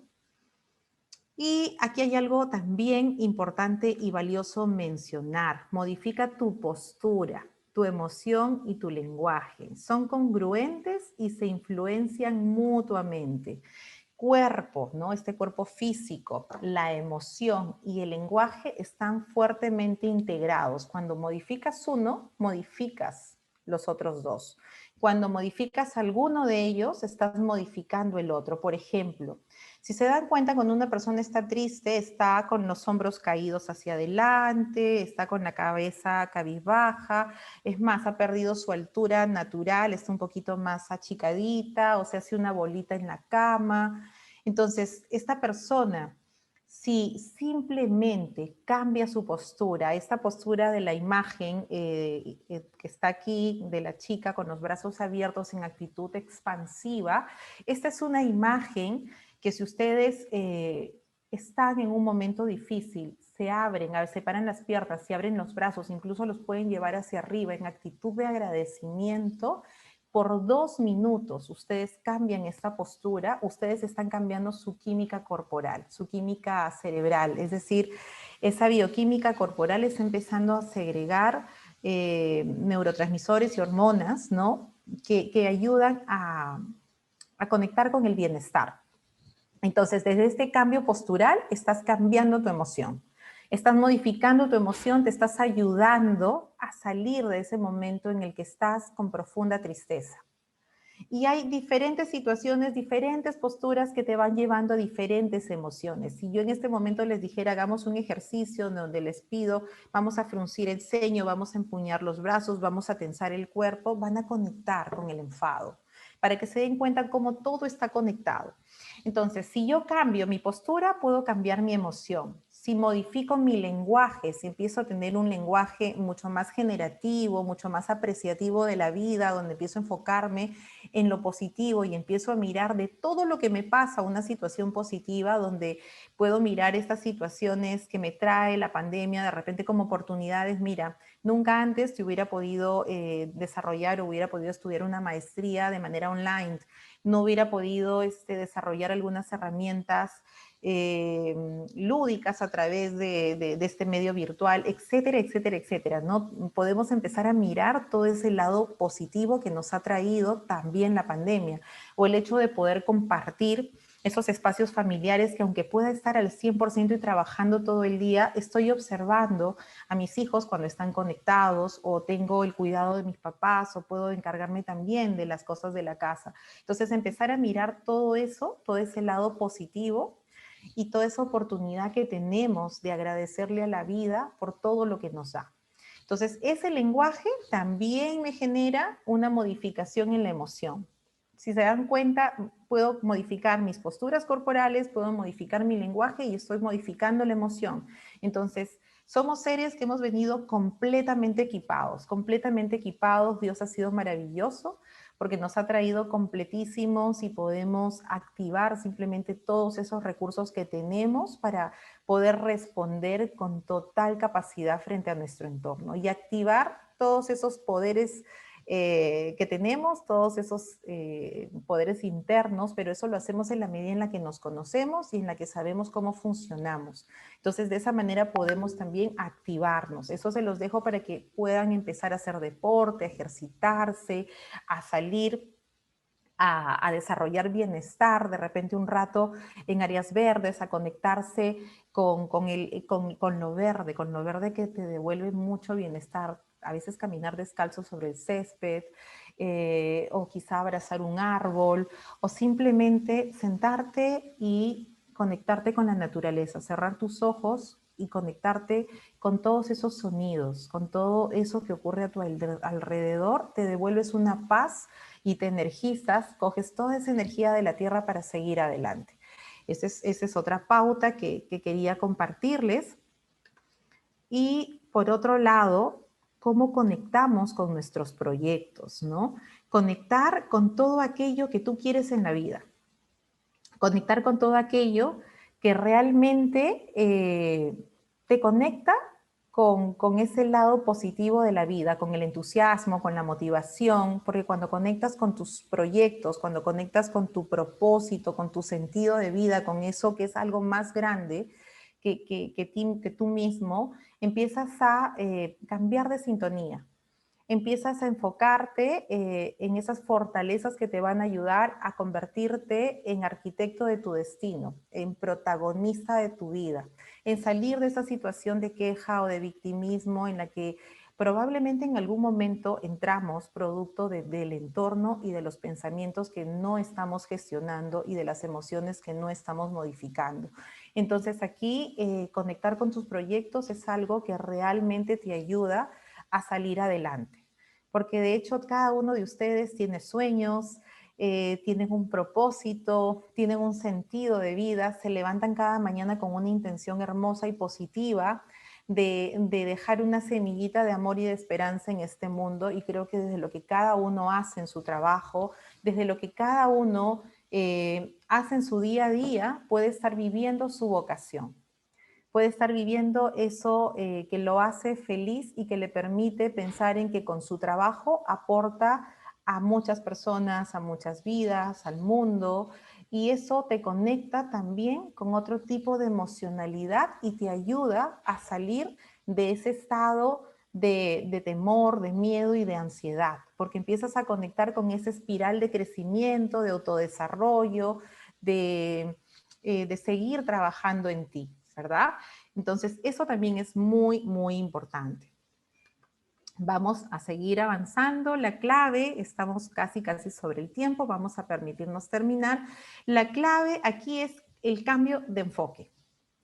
Y aquí hay algo también importante y valioso mencionar. Modifica tu postura, tu emoción y tu lenguaje. Son congruentes y se influencian mutuamente. Cuerpo, ¿no? Este cuerpo físico, la emoción y el lenguaje están fuertemente integrados. Cuando modificas uno, modificas los otros dos. Cuando modificas alguno de ellos, estás modificando el otro. Por ejemplo, si se dan cuenta, cuando una persona está triste, está con los hombros caídos hacia adelante, está con la cabeza cabizbaja, es más, ha perdido su altura natural, está un poquito más achicadita, o se hace una bolita en la cama. Entonces, esta persona, si simplemente cambia su postura, esta postura de la imagen que está aquí, de la chica con los brazos abiertos en actitud expansiva, esta es una imagen que si ustedes están en un momento difícil, se abren, separan las piernas, se abren los brazos, incluso los pueden llevar hacia arriba en actitud de agradecimiento. Por 2 minutos ustedes cambian esta postura, ustedes están cambiando su química corporal, su química cerebral, es decir, esa bioquímica corporal está empezando a segregar neurotransmisores y hormonas, ¿no? Que ayudan a a conectar con el bienestar. Entonces, desde este cambio postural, estás cambiando tu emoción. Estás modificando tu emoción, te estás ayudando a salir de ese momento en el que estás con profunda tristeza. Y hay diferentes situaciones, diferentes posturas que te van llevando a diferentes emociones. Si yo en este momento les dijera, hagamos un ejercicio donde les pido, vamos a fruncir el ceño, vamos a empuñar los brazos, vamos a tensar el cuerpo, van a conectar con el enfado, para que se den cuenta cómo todo está conectado. Entonces, si yo cambio mi postura, puedo cambiar mi emoción. Si modifico mi lenguaje, si empiezo a tener un lenguaje mucho más generativo, mucho más apreciativo de la vida, donde empiezo a enfocarme en lo positivo y empiezo a mirar de todo lo que me pasa una situación positiva, donde puedo mirar estas situaciones que me trae la pandemia de repente como oportunidades. Mira, nunca antes te hubiera podido desarrollar o hubiera podido estudiar una maestría de manera online, no hubiera podido desarrollar algunas herramientas lúdicas a través de este medio virtual, etcétera, etcétera, etcétera, ¿no? Podemos empezar a mirar todo ese lado positivo que nos ha traído también la pandemia, o el hecho de poder compartir esos espacios familiares que, aunque pueda estar al 100% y trabajando todo el día, estoy observando a mis hijos cuando están conectados, o tengo el cuidado de mis papás, o puedo encargarme también de las cosas de la casa. Entonces, empezar a mirar todo eso, todo ese lado positivo y toda esa oportunidad que tenemos de agradecerle a la vida por todo lo que nos da. Entonces, ese lenguaje también me genera una modificación en la emoción. Si se dan cuenta, puedo modificar mis posturas corporales, puedo modificar mi lenguaje y estoy modificando la emoción. Entonces, somos seres que hemos venido completamente equipados, completamente equipados. Dios ha sido maravilloso porque nos ha traído completísimos y podemos activar simplemente todos esos recursos que tenemos para poder responder con total capacidad frente a nuestro entorno y activar todos esos poderes que tenemos, todos esos poderes internos, pero eso lo hacemos en la medida en la que nos conocemos y en la que sabemos cómo funcionamos. Entonces, de esa manera podemos también activarnos. Eso se los dejo para que puedan empezar a hacer deporte, a ejercitarse, a salir a desarrollar bienestar, de repente un rato en áreas verdes, a conectarse con lo verde que te devuelve mucho bienestar. A veces caminar descalzo sobre el césped, o quizá abrazar un árbol, o simplemente sentarte y conectarte con la naturaleza, cerrar tus ojos y conectarte con todos esos sonidos, con todo eso que ocurre a tu alrededor, te devuelves una paz y te energizas, coges toda esa energía de la tierra para seguir adelante. Esa es otra pauta que quería compartirles. Y por otro lado, cómo conectamos con nuestros proyectos, ¿no? Conectar con todo aquello que tú quieres en la vida. Conectar con todo aquello que realmente te conecta con ese lado positivo de la vida, con el entusiasmo, con la motivación, porque cuando conectas con tus proyectos, cuando conectas con tu propósito, con tu sentido de vida, con eso que es algo más grande que tú mismo, empiezas a cambiar de sintonía. Empiezas a enfocarte en esas fortalezas que te van a ayudar a convertirte en arquitecto de tu destino, en protagonista de tu vida, en salir de esa situación de queja o de victimismo en la que probablemente en algún momento entramos producto del entorno y de los pensamientos que no estamos gestionando y de las emociones que no estamos modificando. Entonces aquí conectar con tus proyectos es algo que realmente te ayuda a salir adelante. Porque de hecho cada uno de ustedes tiene sueños, tienen un propósito, tienen un sentido de vida, se levantan cada mañana con una intención hermosa y positiva de dejar una semillita de amor y de esperanza en este mundo, y creo que desde lo que cada uno hace en su trabajo, desde lo que cada uno hace en su día a día, puede estar viviendo su vocación. Puede estar viviendo eso que lo hace feliz y que le permite pensar en que con su trabajo aporta a muchas personas, a muchas vidas, al mundo, y eso te conecta también con otro tipo de emocionalidad y te ayuda a salir de ese estado de temor, de miedo y de ansiedad, porque empiezas a conectar con esa espiral de crecimiento, de autodesarrollo, de seguir trabajando en ti, ¿verdad? Entonces, eso también es muy, muy importante. Vamos a seguir avanzando. La clave, estamos casi sobre el tiempo, vamos a permitirnos terminar. La clave aquí es el cambio de enfoque.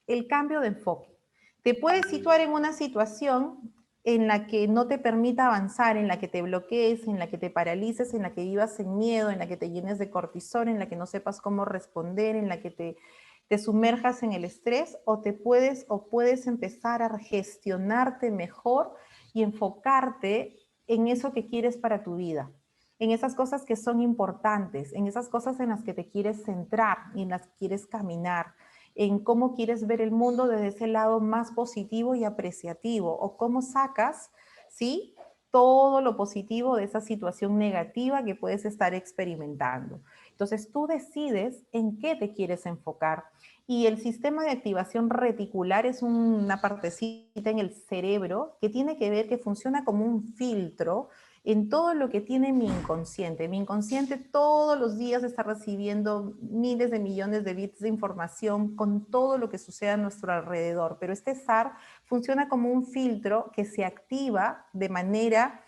El cambio de enfoque. Te puedes situar en una situación en la que no te permita avanzar, en la que te bloquees, en la que te paralices, en la que vivas en miedo, en la que te llenes de cortisol, en la que no sepas cómo responder, en la que te sumerjas en el estrés, o puedes empezar a gestionarte mejor y enfocarte en eso que quieres para tu vida, en esas cosas que son importantes, en esas cosas en las que te quieres centrar y en las que quieres caminar, en cómo quieres ver el mundo desde ese lado más positivo y apreciativo, o cómo sacas, ¿sí?, todo lo positivo de esa situación negativa que puedes estar experimentando. Entonces tú decides en qué te quieres enfocar. Y el sistema de activación reticular es una partecita en el cerebro que tiene que ver, que funciona como un filtro en todo lo que tiene mi inconsciente. Mi inconsciente todos los días está recibiendo miles de millones de bits de información con todo lo que sucede a nuestro alrededor, pero este SAR funciona como un filtro que se activa de manera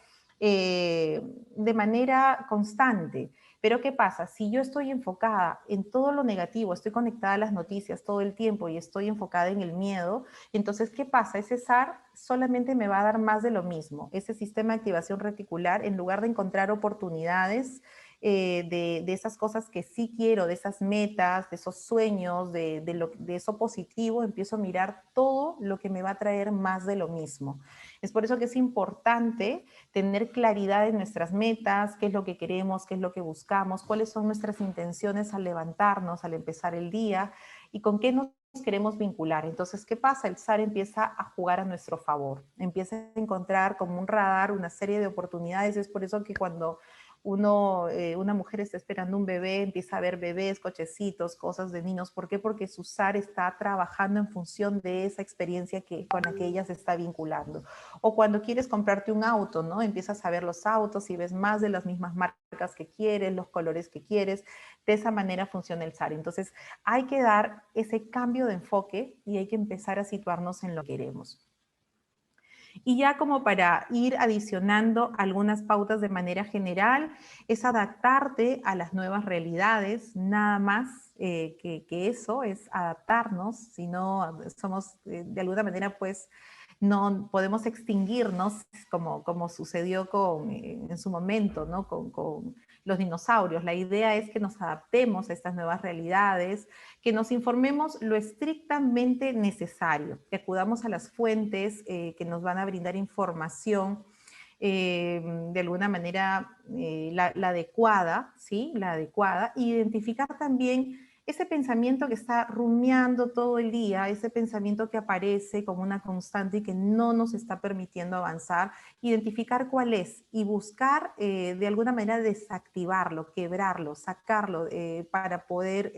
constante. Pero ¿qué pasa? Si yo estoy enfocada en todo lo negativo, estoy conectada a las noticias todo el tiempo y estoy enfocada en el miedo, entonces ¿qué pasa? Ese SAR solamente me va a dar más de lo mismo. Ese sistema de activación reticular, en lugar de encontrar oportunidades de esas cosas que sí quiero, de esas metas, de esos sueños, de eso positivo, empiezo a mirar todo lo que me va a traer más de lo mismo. Es por eso que es importante tener claridad en nuestras metas, qué es lo que queremos, qué es lo que buscamos, cuáles son nuestras intenciones al levantarnos, al empezar el día y con qué nos queremos vincular. Entonces, ¿qué pasa? El SAR empieza a jugar a nuestro favor, empieza a encontrar como un radar una serie de oportunidades. Es por eso que cuando una mujer está esperando un bebé, empieza a ver bebés, cochecitos, cosas de niños. ¿Por qué? Porque su SAR está trabajando en función de esa experiencia con la que ella se está vinculando. O cuando quieres comprarte un auto, ¿no? Empiezas a ver los autos y ves más de las mismas marcas que quieres, los colores que quieres. De esa manera funciona el SAR. Entonces, hay que dar ese cambio de enfoque y hay que empezar a situarnos en lo que queremos. Y ya como para ir adicionando algunas pautas de manera general, es adaptarte a las nuevas realidades, nada más que eso, es adaptarnos, si no somos de alguna manera pues no podemos extinguirnos como sucedió en su momento, ¿no? Con los dinosaurios. La idea es que nos adaptemos a estas nuevas realidades, que nos informemos lo estrictamente necesario, que acudamos a las fuentes que nos van a brindar información de alguna manera la adecuada, ¿sí? La adecuada, e identificar también ese pensamiento que está rumiando todo el día, ese pensamiento que aparece como una constante y que no nos está permitiendo avanzar, identificar cuál es y buscar de alguna manera desactivarlo, quebrarlo, sacarlo para poder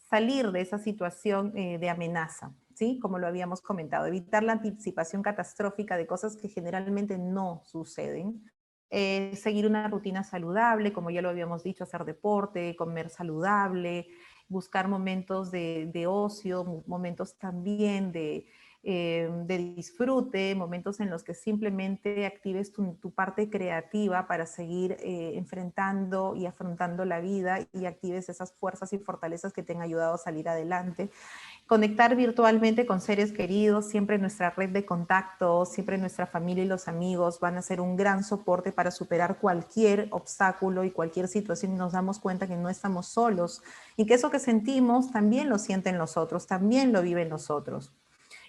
salir de esa situación de amenaza, ¿sí? Como lo habíamos comentado, evitar la anticipación catastrófica de cosas que generalmente no suceden. Seguir una rutina saludable, como ya lo habíamos dicho, hacer deporte, comer saludable, buscar momentos de ocio, momentos también de disfrute, momentos en los que simplemente actives tu parte creativa para seguir enfrentando y afrontando la vida y actives esas fuerzas y fortalezas que te han ayudado a salir adelante. Conectar virtualmente con seres queridos, siempre nuestra red de contactos, siempre nuestra familia y los amigos van a ser un gran soporte para superar cualquier obstáculo y cualquier situación, y nos damos cuenta que no estamos solos y que eso que sentimos también lo sienten los otros, también lo viven los otros.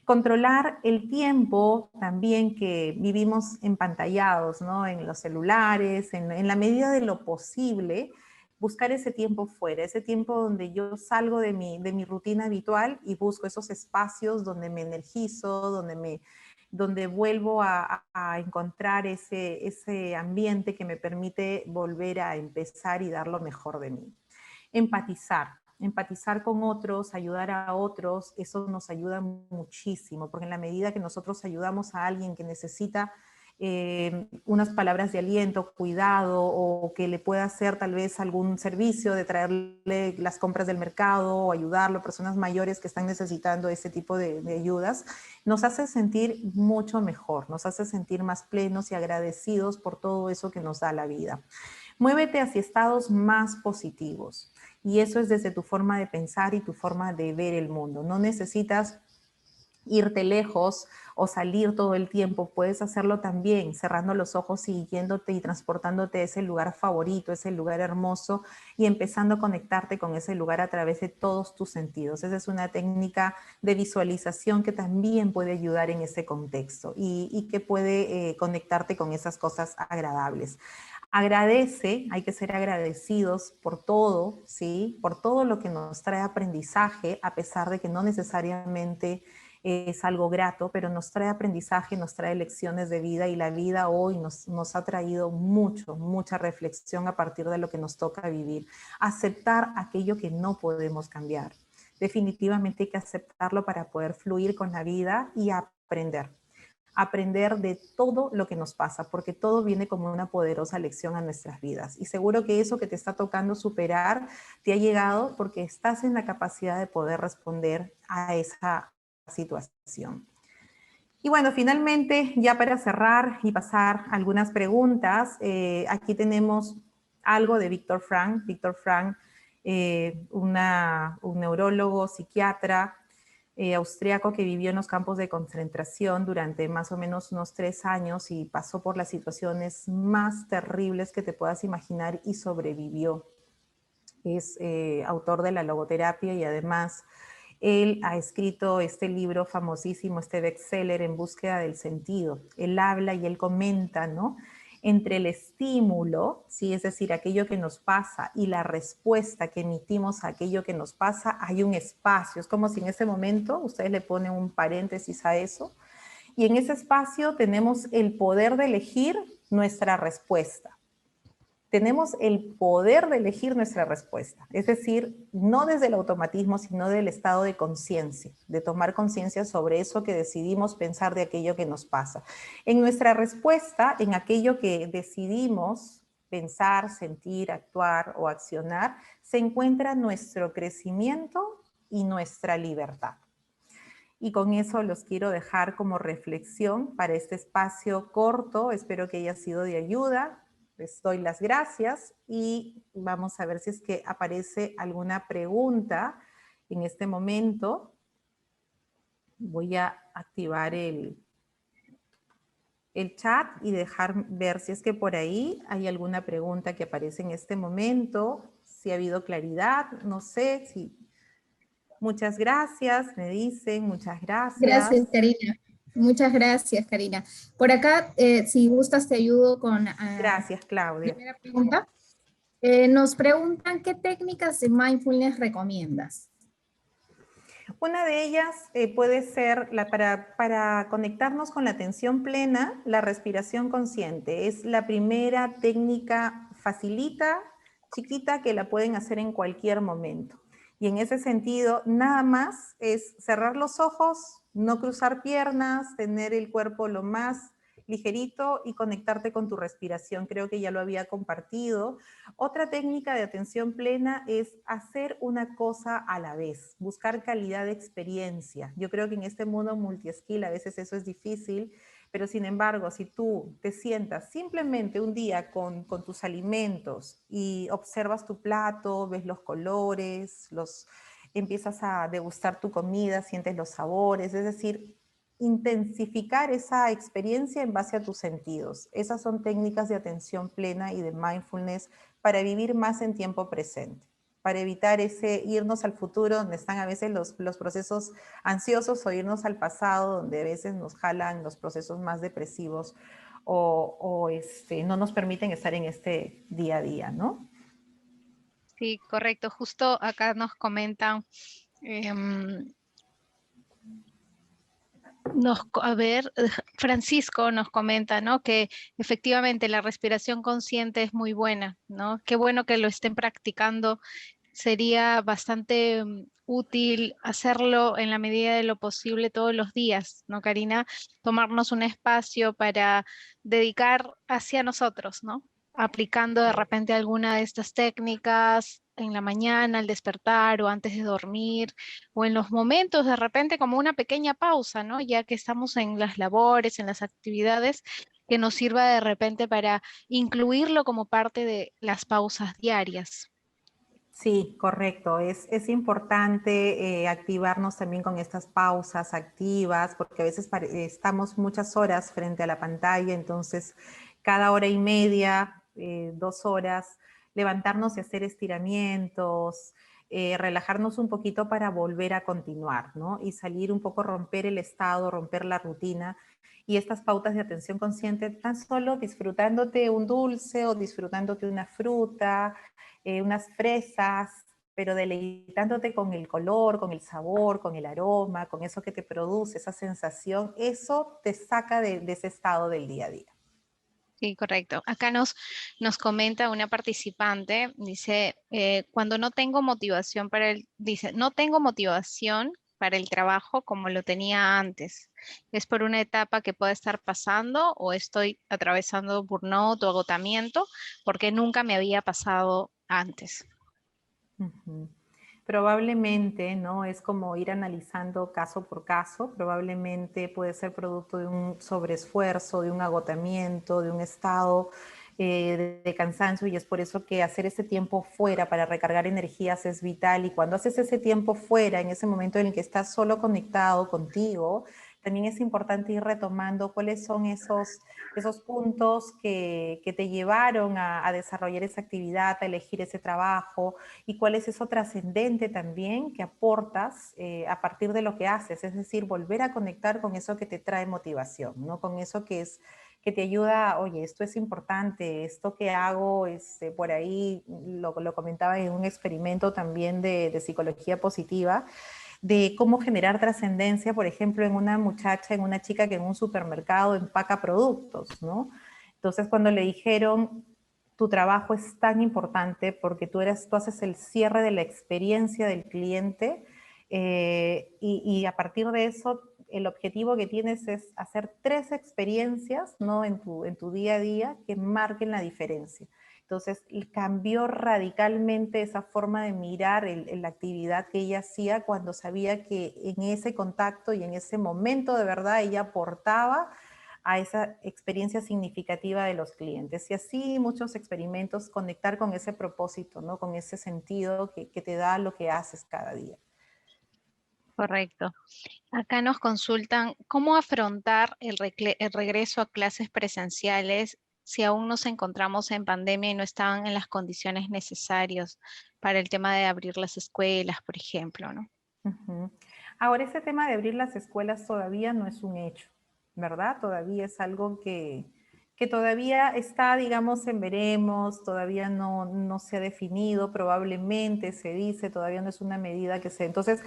Controlar el tiempo también, que vivimos empantallados, ¿no? En los celulares, en la medida de lo posible, buscar ese tiempo fuera, ese tiempo donde yo salgo de mi rutina habitual y busco esos espacios donde me energizo, donde vuelvo a encontrar ese ambiente que me permite volver a empezar y dar lo mejor de mí. Empatizar. empatizar con otros, ayudar a otros, eso nos ayuda muchísimo, porque en la medida que nosotros ayudamos a alguien que necesita unas palabras de aliento, cuidado, o que le pueda hacer tal vez algún servicio de traerle las compras del mercado o ayudarlo a personas mayores que están necesitando ese tipo de ayudas, nos hace sentir mucho mejor, nos hace sentir más plenos y agradecidos por todo eso que nos da la vida. Muévete hacia estados más positivos, y eso es desde tu forma de pensar y tu forma de ver el mundo. No necesitas irte lejos o salir todo el tiempo, puedes hacerlo también cerrando los ojos y yéndote y transportándote a ese lugar favorito, ese lugar hermoso, y empezando a conectarte con ese lugar a través de todos tus sentidos. Esa es una técnica de visualización que también puede ayudar en ese contexto y que puede conectarte con esas cosas agradables. Agradece, hay que ser agradecidos por todo, ¿sí? Por todo lo que nos trae aprendizaje, a pesar de que no necesariamente es algo grato, pero nos trae aprendizaje, nos trae lecciones de vida, y la vida hoy nos ha traído mucha reflexión a partir de lo que nos toca vivir. Aceptar aquello que no podemos cambiar. Definitivamente hay que aceptarlo para poder fluir con la vida y aprender de todo lo que nos pasa, porque todo viene como una poderosa lección a nuestras vidas. Y seguro que eso que te está tocando superar te ha llegado porque estás en la capacidad de poder responder a esa situación. Y bueno, finalmente, ya para cerrar y pasar algunas preguntas, aquí tenemos algo de Viktor Frankl. Viktor Frankl, un neurólogo, psiquiatra, austriaco, que vivió en los campos de concentración durante más o menos unos 3 años y pasó por las situaciones más terribles que te puedas imaginar y sobrevivió. Es autor de la logoterapia, y además él ha escrito este libro famosísimo, este bestseller, En búsqueda del sentido. Él habla y él comenta, ¿no? Entre el estímulo, ¿sí? Es decir, aquello que nos pasa, y la respuesta que emitimos a aquello que nos pasa, hay un espacio. Es como si en ese momento ustedes le ponen un paréntesis a eso, y en ese espacio tenemos el poder de elegir nuestra respuesta. Tenemos el poder de elegir nuestra respuesta, es decir, no desde el automatismo, sino del estado de conciencia, de tomar conciencia sobre eso que decidimos pensar de aquello que nos pasa. En nuestra respuesta, en aquello que decidimos pensar, sentir, actuar o accionar, se encuentra nuestro crecimiento y nuestra libertad. Y con eso los quiero dejar como reflexión para este espacio corto. Espero que haya sido de ayuda. Les doy las gracias y vamos a ver si es que aparece alguna pregunta en este momento. Voy a activar el chat y dejar ver si es que por ahí hay alguna pregunta que aparece en este momento, si ha habido claridad, no sé si... Muchas gracias, me dicen, muchas gracias. Gracias, Karina. Muchas gracias, Karina. Por acá, si gustas, te ayudo con Gracias, la Claudia. primera pregunta. Nos preguntan, ¿qué técnicas de mindfulness recomiendas? Una de ellas puede ser para conectarnos con la atención plena, la respiración consciente. Es la primera técnica facilita, chiquita, que la pueden hacer en cualquier momento. Y en ese sentido, nada más es cerrar los ojos, no cruzar piernas, tener el cuerpo lo más ligerito y conectarte con tu respiración. Creo que ya lo había compartido. Otra técnica de atención plena es hacer una cosa a la vez, buscar calidad de experiencia. Yo creo que en este mundo multi-skill a veces eso es difícil, pero sin embargo, si tú te sientas simplemente un día con tus alimentos y observas tu plato, ves los colores, empiezas a degustar tu comida, sientes los sabores, es decir, intensificar esa experiencia en base a tus sentidos. Esas son técnicas de atención plena y de mindfulness para vivir más en tiempo presente, para evitar ese irnos al futuro donde están a veces los procesos ansiosos, o irnos al pasado donde a veces nos jalan los procesos más depresivos o no nos permiten estar en este día a día, ¿no? Sí, correcto. Justo acá nos comentan, Francisco nos comenta, ¿no? Que efectivamente la respiración consciente es muy buena, ¿no? Qué bueno que lo estén practicando. sería bastante útil hacerlo en la medida de lo posible todos los días, ¿no, Karina? Tomarnos un espacio para dedicar hacia nosotros, ¿no? Aplicando de repente alguna de estas técnicas en la mañana, al despertar o antes de dormir, o en los momentos de repente como una pequeña pausa, ¿no? Ya que estamos en las labores, en las actividades, que nos sirva de repente para incluirlo como parte de las pausas diarias. Sí, correcto. Es importante activarnos también con estas pausas activas, porque a veces estamos muchas horas frente a la pantalla, entonces cada hora y media, 2 horas, levantarnos y hacer estiramientos, relajarnos un poquito para volver a continuar, ¿no? Y salir un poco, romper el estado, romper la rutina. Y estas pautas de atención consciente, tan solo disfrutándote un dulce o disfrutándote una fruta, unas fresas, pero deleitándote con el color, con el sabor, con el aroma, con eso que te produce, esa sensación, eso te saca de ese estado del día a día. Sí, correcto. Acá nos comenta una participante, dice, cuando no tengo motivación dice, no tengo motivación para el trabajo como lo tenía antes. ¿Es por una etapa que puede estar pasando o estoy atravesando burnout o agotamiento? Porque nunca me había pasado antes. Ujú. Probablemente, ¿no? Es como ir analizando caso por caso. Probablemente puede ser producto de un sobreesfuerzo, de un agotamiento, de un estado de cansancio, y es por eso que hacer ese tiempo fuera para recargar energías es vital. Y cuando haces ese tiempo fuera, en ese momento en el que estás solo conectado contigo, también es importante ir retomando cuáles son esos puntos que te llevaron a desarrollar esa actividad, a elegir ese trabajo, y cuál es eso trascendente también que aportas a partir de lo que haces, es decir, volver a conectar con eso que te trae motivación, ¿no? Con eso que te ayuda, oye, esto es importante, esto que hago, por ahí lo comentaba en un experimento también de psicología positiva, de cómo generar trascendencia, por ejemplo, en una muchacha, en una chica que en un supermercado empaca productos, ¿no? Entonces, cuando le dijeron, tu trabajo es tan importante porque tú haces el cierre de la experiencia del cliente, y a partir de eso, el objetivo que tienes es hacer 3 experiencias, ¿no? En tu día a día que marquen la diferencia. Entonces cambió radicalmente esa forma de mirar la actividad que ella hacía cuando sabía que en ese contacto y en ese momento de verdad ella aportaba a esa experiencia significativa de los clientes. Y así muchos experimentos, conectar con ese propósito, ¿no? Con ese sentido que te da lo que haces cada día. Correcto. Acá nos consultan cómo afrontar el regreso a clases presenciales si aún nos encontramos en pandemia y no estaban en las condiciones necesarias para el tema de abrir las escuelas, por ejemplo, ¿no? Ujú. Ahora, ese tema de abrir las escuelas todavía no es un hecho, ¿verdad? Todavía es algo que todavía está, digamos, en veremos, todavía no se ha definido, probablemente se dice, todavía no es una medida que se... Entonces,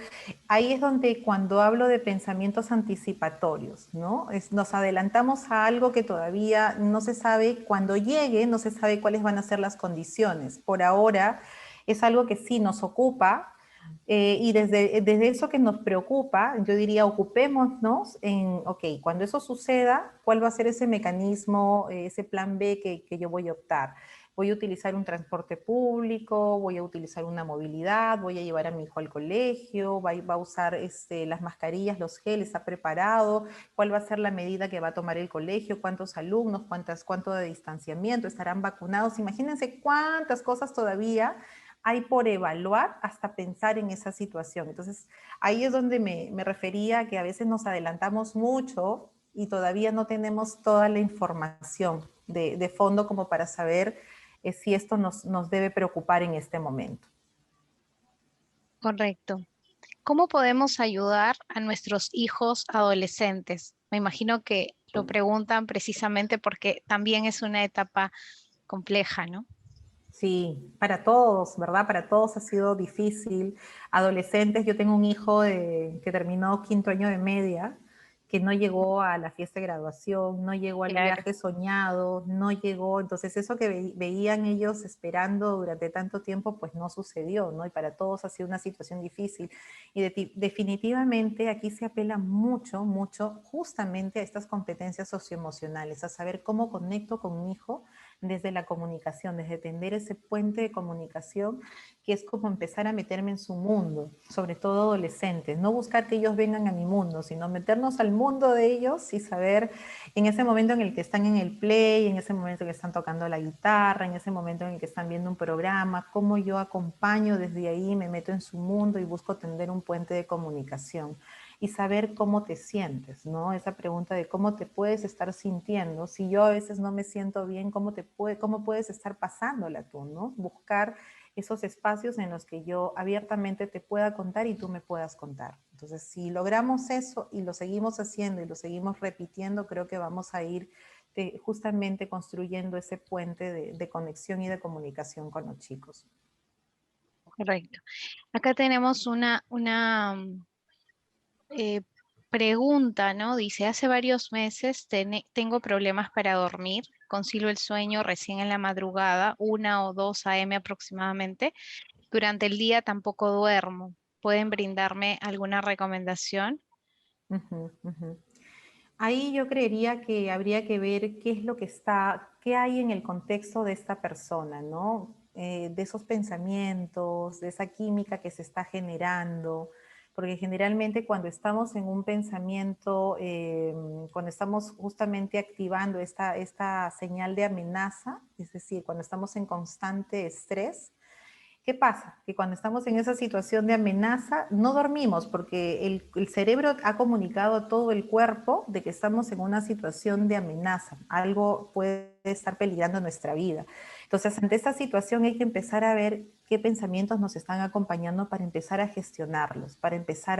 ahí es donde cuando hablo de pensamientos anticipatorios, ¿no? Nos adelantamos a algo que todavía no se sabe, cuando llegue no se sabe cuáles van a ser las condiciones. Por ahora es algo que sí nos ocupa. Y desde eso que nos preocupa, yo diría, ocupémonos en, ok, cuando eso suceda, ¿cuál va a ser ese mecanismo, ese plan B que yo voy a optar? Voy a utilizar un transporte público, voy a utilizar una movilidad, voy a llevar a mi hijo al colegio, va a usar las mascarillas, los geles, está preparado, cuál va a ser la medida que va a tomar el colegio, cuántos alumnos, cuánto de distanciamiento, estarán vacunados. Imagínense cuántas cosas todavía hay por evaluar hasta pensar en esa situación. Entonces, ahí es donde me refería a que a veces nos adelantamos mucho y todavía no tenemos toda la información de fondo como para saber si esto nos debe preocupar en este momento. Correcto. ¿Cómo podemos ayudar a nuestros hijos adolescentes? Me imagino que lo preguntan precisamente porque también es una etapa compleja, ¿no? Sí, para todos, ¿verdad? Para todos ha sido difícil. Adolescentes, yo tengo un hijo que terminó 5.º año de media, que no llegó a la fiesta de graduación, no llegó al Claro. viaje soñado, no llegó, entonces eso que veían ellos esperando durante tanto tiempo, pues no sucedió, ¿no? Y para todos ha sido una situación difícil. Y definitivamente aquí se apela mucho, mucho justamente a estas competencias socioemocionales, a saber cómo conecto con mi hijo desde la comunicación, desde tender ese puente de comunicación, que es como empezar a meterme en su mundo, sobre todo adolescentes, no buscar que ellos vengan a mi mundo, sino meternos al mundo de ellos y saber en ese momento en el que están en el play, en ese momento en el que están tocando la guitarra, en ese momento en el que están viendo un programa, cómo yo acompaño desde ahí, me meto en su mundo y busco tender un puente de comunicación y saber cómo te sientes, ¿no? Esa pregunta de cómo te puedes estar sintiendo. Si yo a veces no me siento bien, ¿cómo puedes estar pasándola tú, ¿no? Buscar esos espacios en los que yo abiertamente te pueda contar y tú me puedas contar. Entonces, si logramos eso y lo seguimos haciendo y lo seguimos repitiendo, creo que vamos a ir justamente construyendo ese puente de conexión y de comunicación con los chicos. Correcto. Acá tenemos una eh, pregunta, ¿no? Dice, hace varios meses tengo problemas para dormir, concilio el sueño recién en la madrugada, 1 o 2 a.m. aproximadamente. Durante el día tampoco duermo. ¿Pueden brindarme alguna recomendación? Ujú, ujú. Ahí yo creería que habría que ver qué es lo que qué hay en el contexto de esta persona, ¿no? De esos pensamientos, de esa química que se está generando, porque generalmente cuando estamos en un pensamiento, cuando estamos justamente activando esta señal de amenaza, es decir, cuando estamos en constante estrés, ¿qué pasa? Que cuando estamos en esa situación de amenaza, no dormimos porque el cerebro ha comunicado a todo el cuerpo de que estamos en una situación de amenaza. Algo puede estar peligrando nuestra vida. Entonces, ante esta situación hay que empezar a ver qué pensamientos nos están acompañando para empezar a gestionarlos, para empezar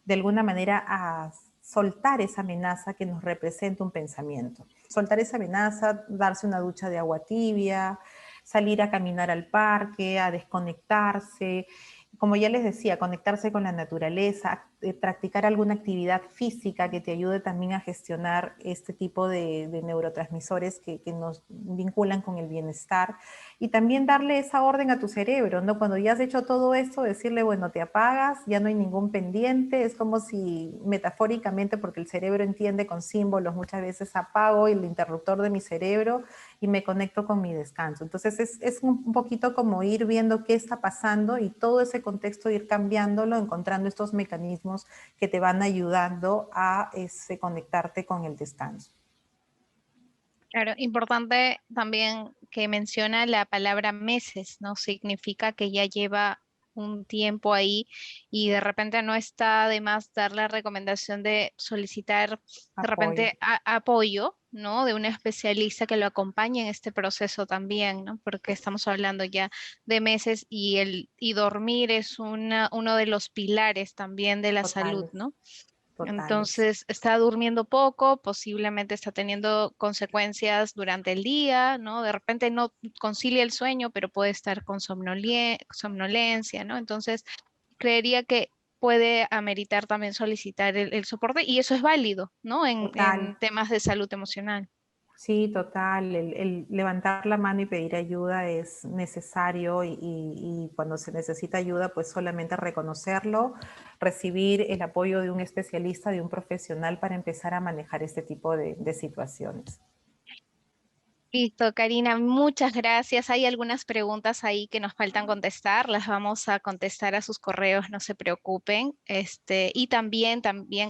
de alguna manera, a soltar esa amenaza que nos representa un pensamiento. Soltar esa amenaza, darse una ducha de agua tibia, salir a caminar al parque, a desconectarse, como ya les decía, conectarse con la naturaleza, practicar alguna actividad física que te ayude también a gestionar este tipo de neurotransmisores que nos vinculan con el bienestar y también darle esa orden a tu cerebro, ¿no? Cuando ya has hecho todo esto, decirle, bueno, te apagas, ya no hay ningún pendiente, es como si metafóricamente, porque el cerebro entiende con símbolos, muchas veces apago el interruptor de mi cerebro y me conecto con mi descanso. Entonces es un poquito como ir viendo qué está pasando y todo ese contexto ir cambiándolo, encontrando estos mecanismos que te van ayudando a conectarte con el descanso. Claro, importante también que menciona la palabra meses, ¿no? Significa que ya lleva un tiempo ahí y de repente no está de más dar la recomendación de solicitar de Apoyo. repente apoyo, ¿no? De un especialista que lo acompañe en este proceso también, ¿no? Porque estamos hablando ya de meses y dormir es uno de los pilares también de la salud, Totales, ¿no? totales. Entonces, está durmiendo poco, posiblemente está teniendo consecuencias durante el día, ¿no? De repente no concilia el sueño, pero puede estar con somnolencia, ¿no? Entonces, creería que puede ameritar también solicitar el soporte y eso es válido, ¿no? Total. En temas de salud emocional. Sí, total. El levantar la mano y pedir ayuda es necesario y cuando se necesita ayuda, pues solamente reconocerlo, recibir el apoyo de un especialista, de un profesional para empezar a manejar este tipo de situaciones. Listo, Karina, muchas gracias. Hay algunas preguntas ahí que nos faltan contestar, las vamos a contestar a sus correos, no se preocupen. Y también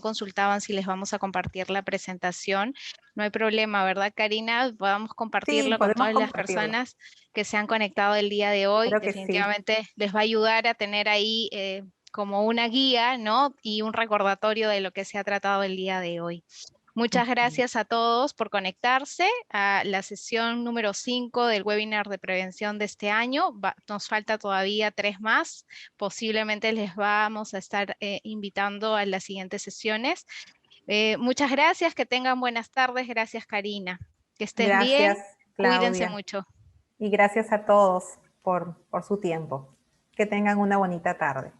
consultaban si les vamos a compartir la presentación. No hay problema, ¿verdad, Karina? Podamos Sí, compartirlo con podemos todas las compartirlo. personas que se han conectado el día de hoy. Creo que sí. Definitivamente les va a ayudar a tener ahí como una guía, ¿no? Y un recordatorio de lo que se ha tratado el día de hoy. Muchas Ujú. gracias a todos por conectarse a la sesión número 5 del webinar de prevención de este año. Nos falta todavía 3 más. Posiblemente les vamos a estar invitando a las siguientes sesiones. Muchas gracias, que tengan buenas tardes. Gracias, Karina. Que estén Gracias, bien. Cuídense Claudia. mucho. Y gracias a todos por su tiempo. Que tengan una bonita tarde.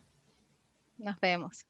Nos vemos.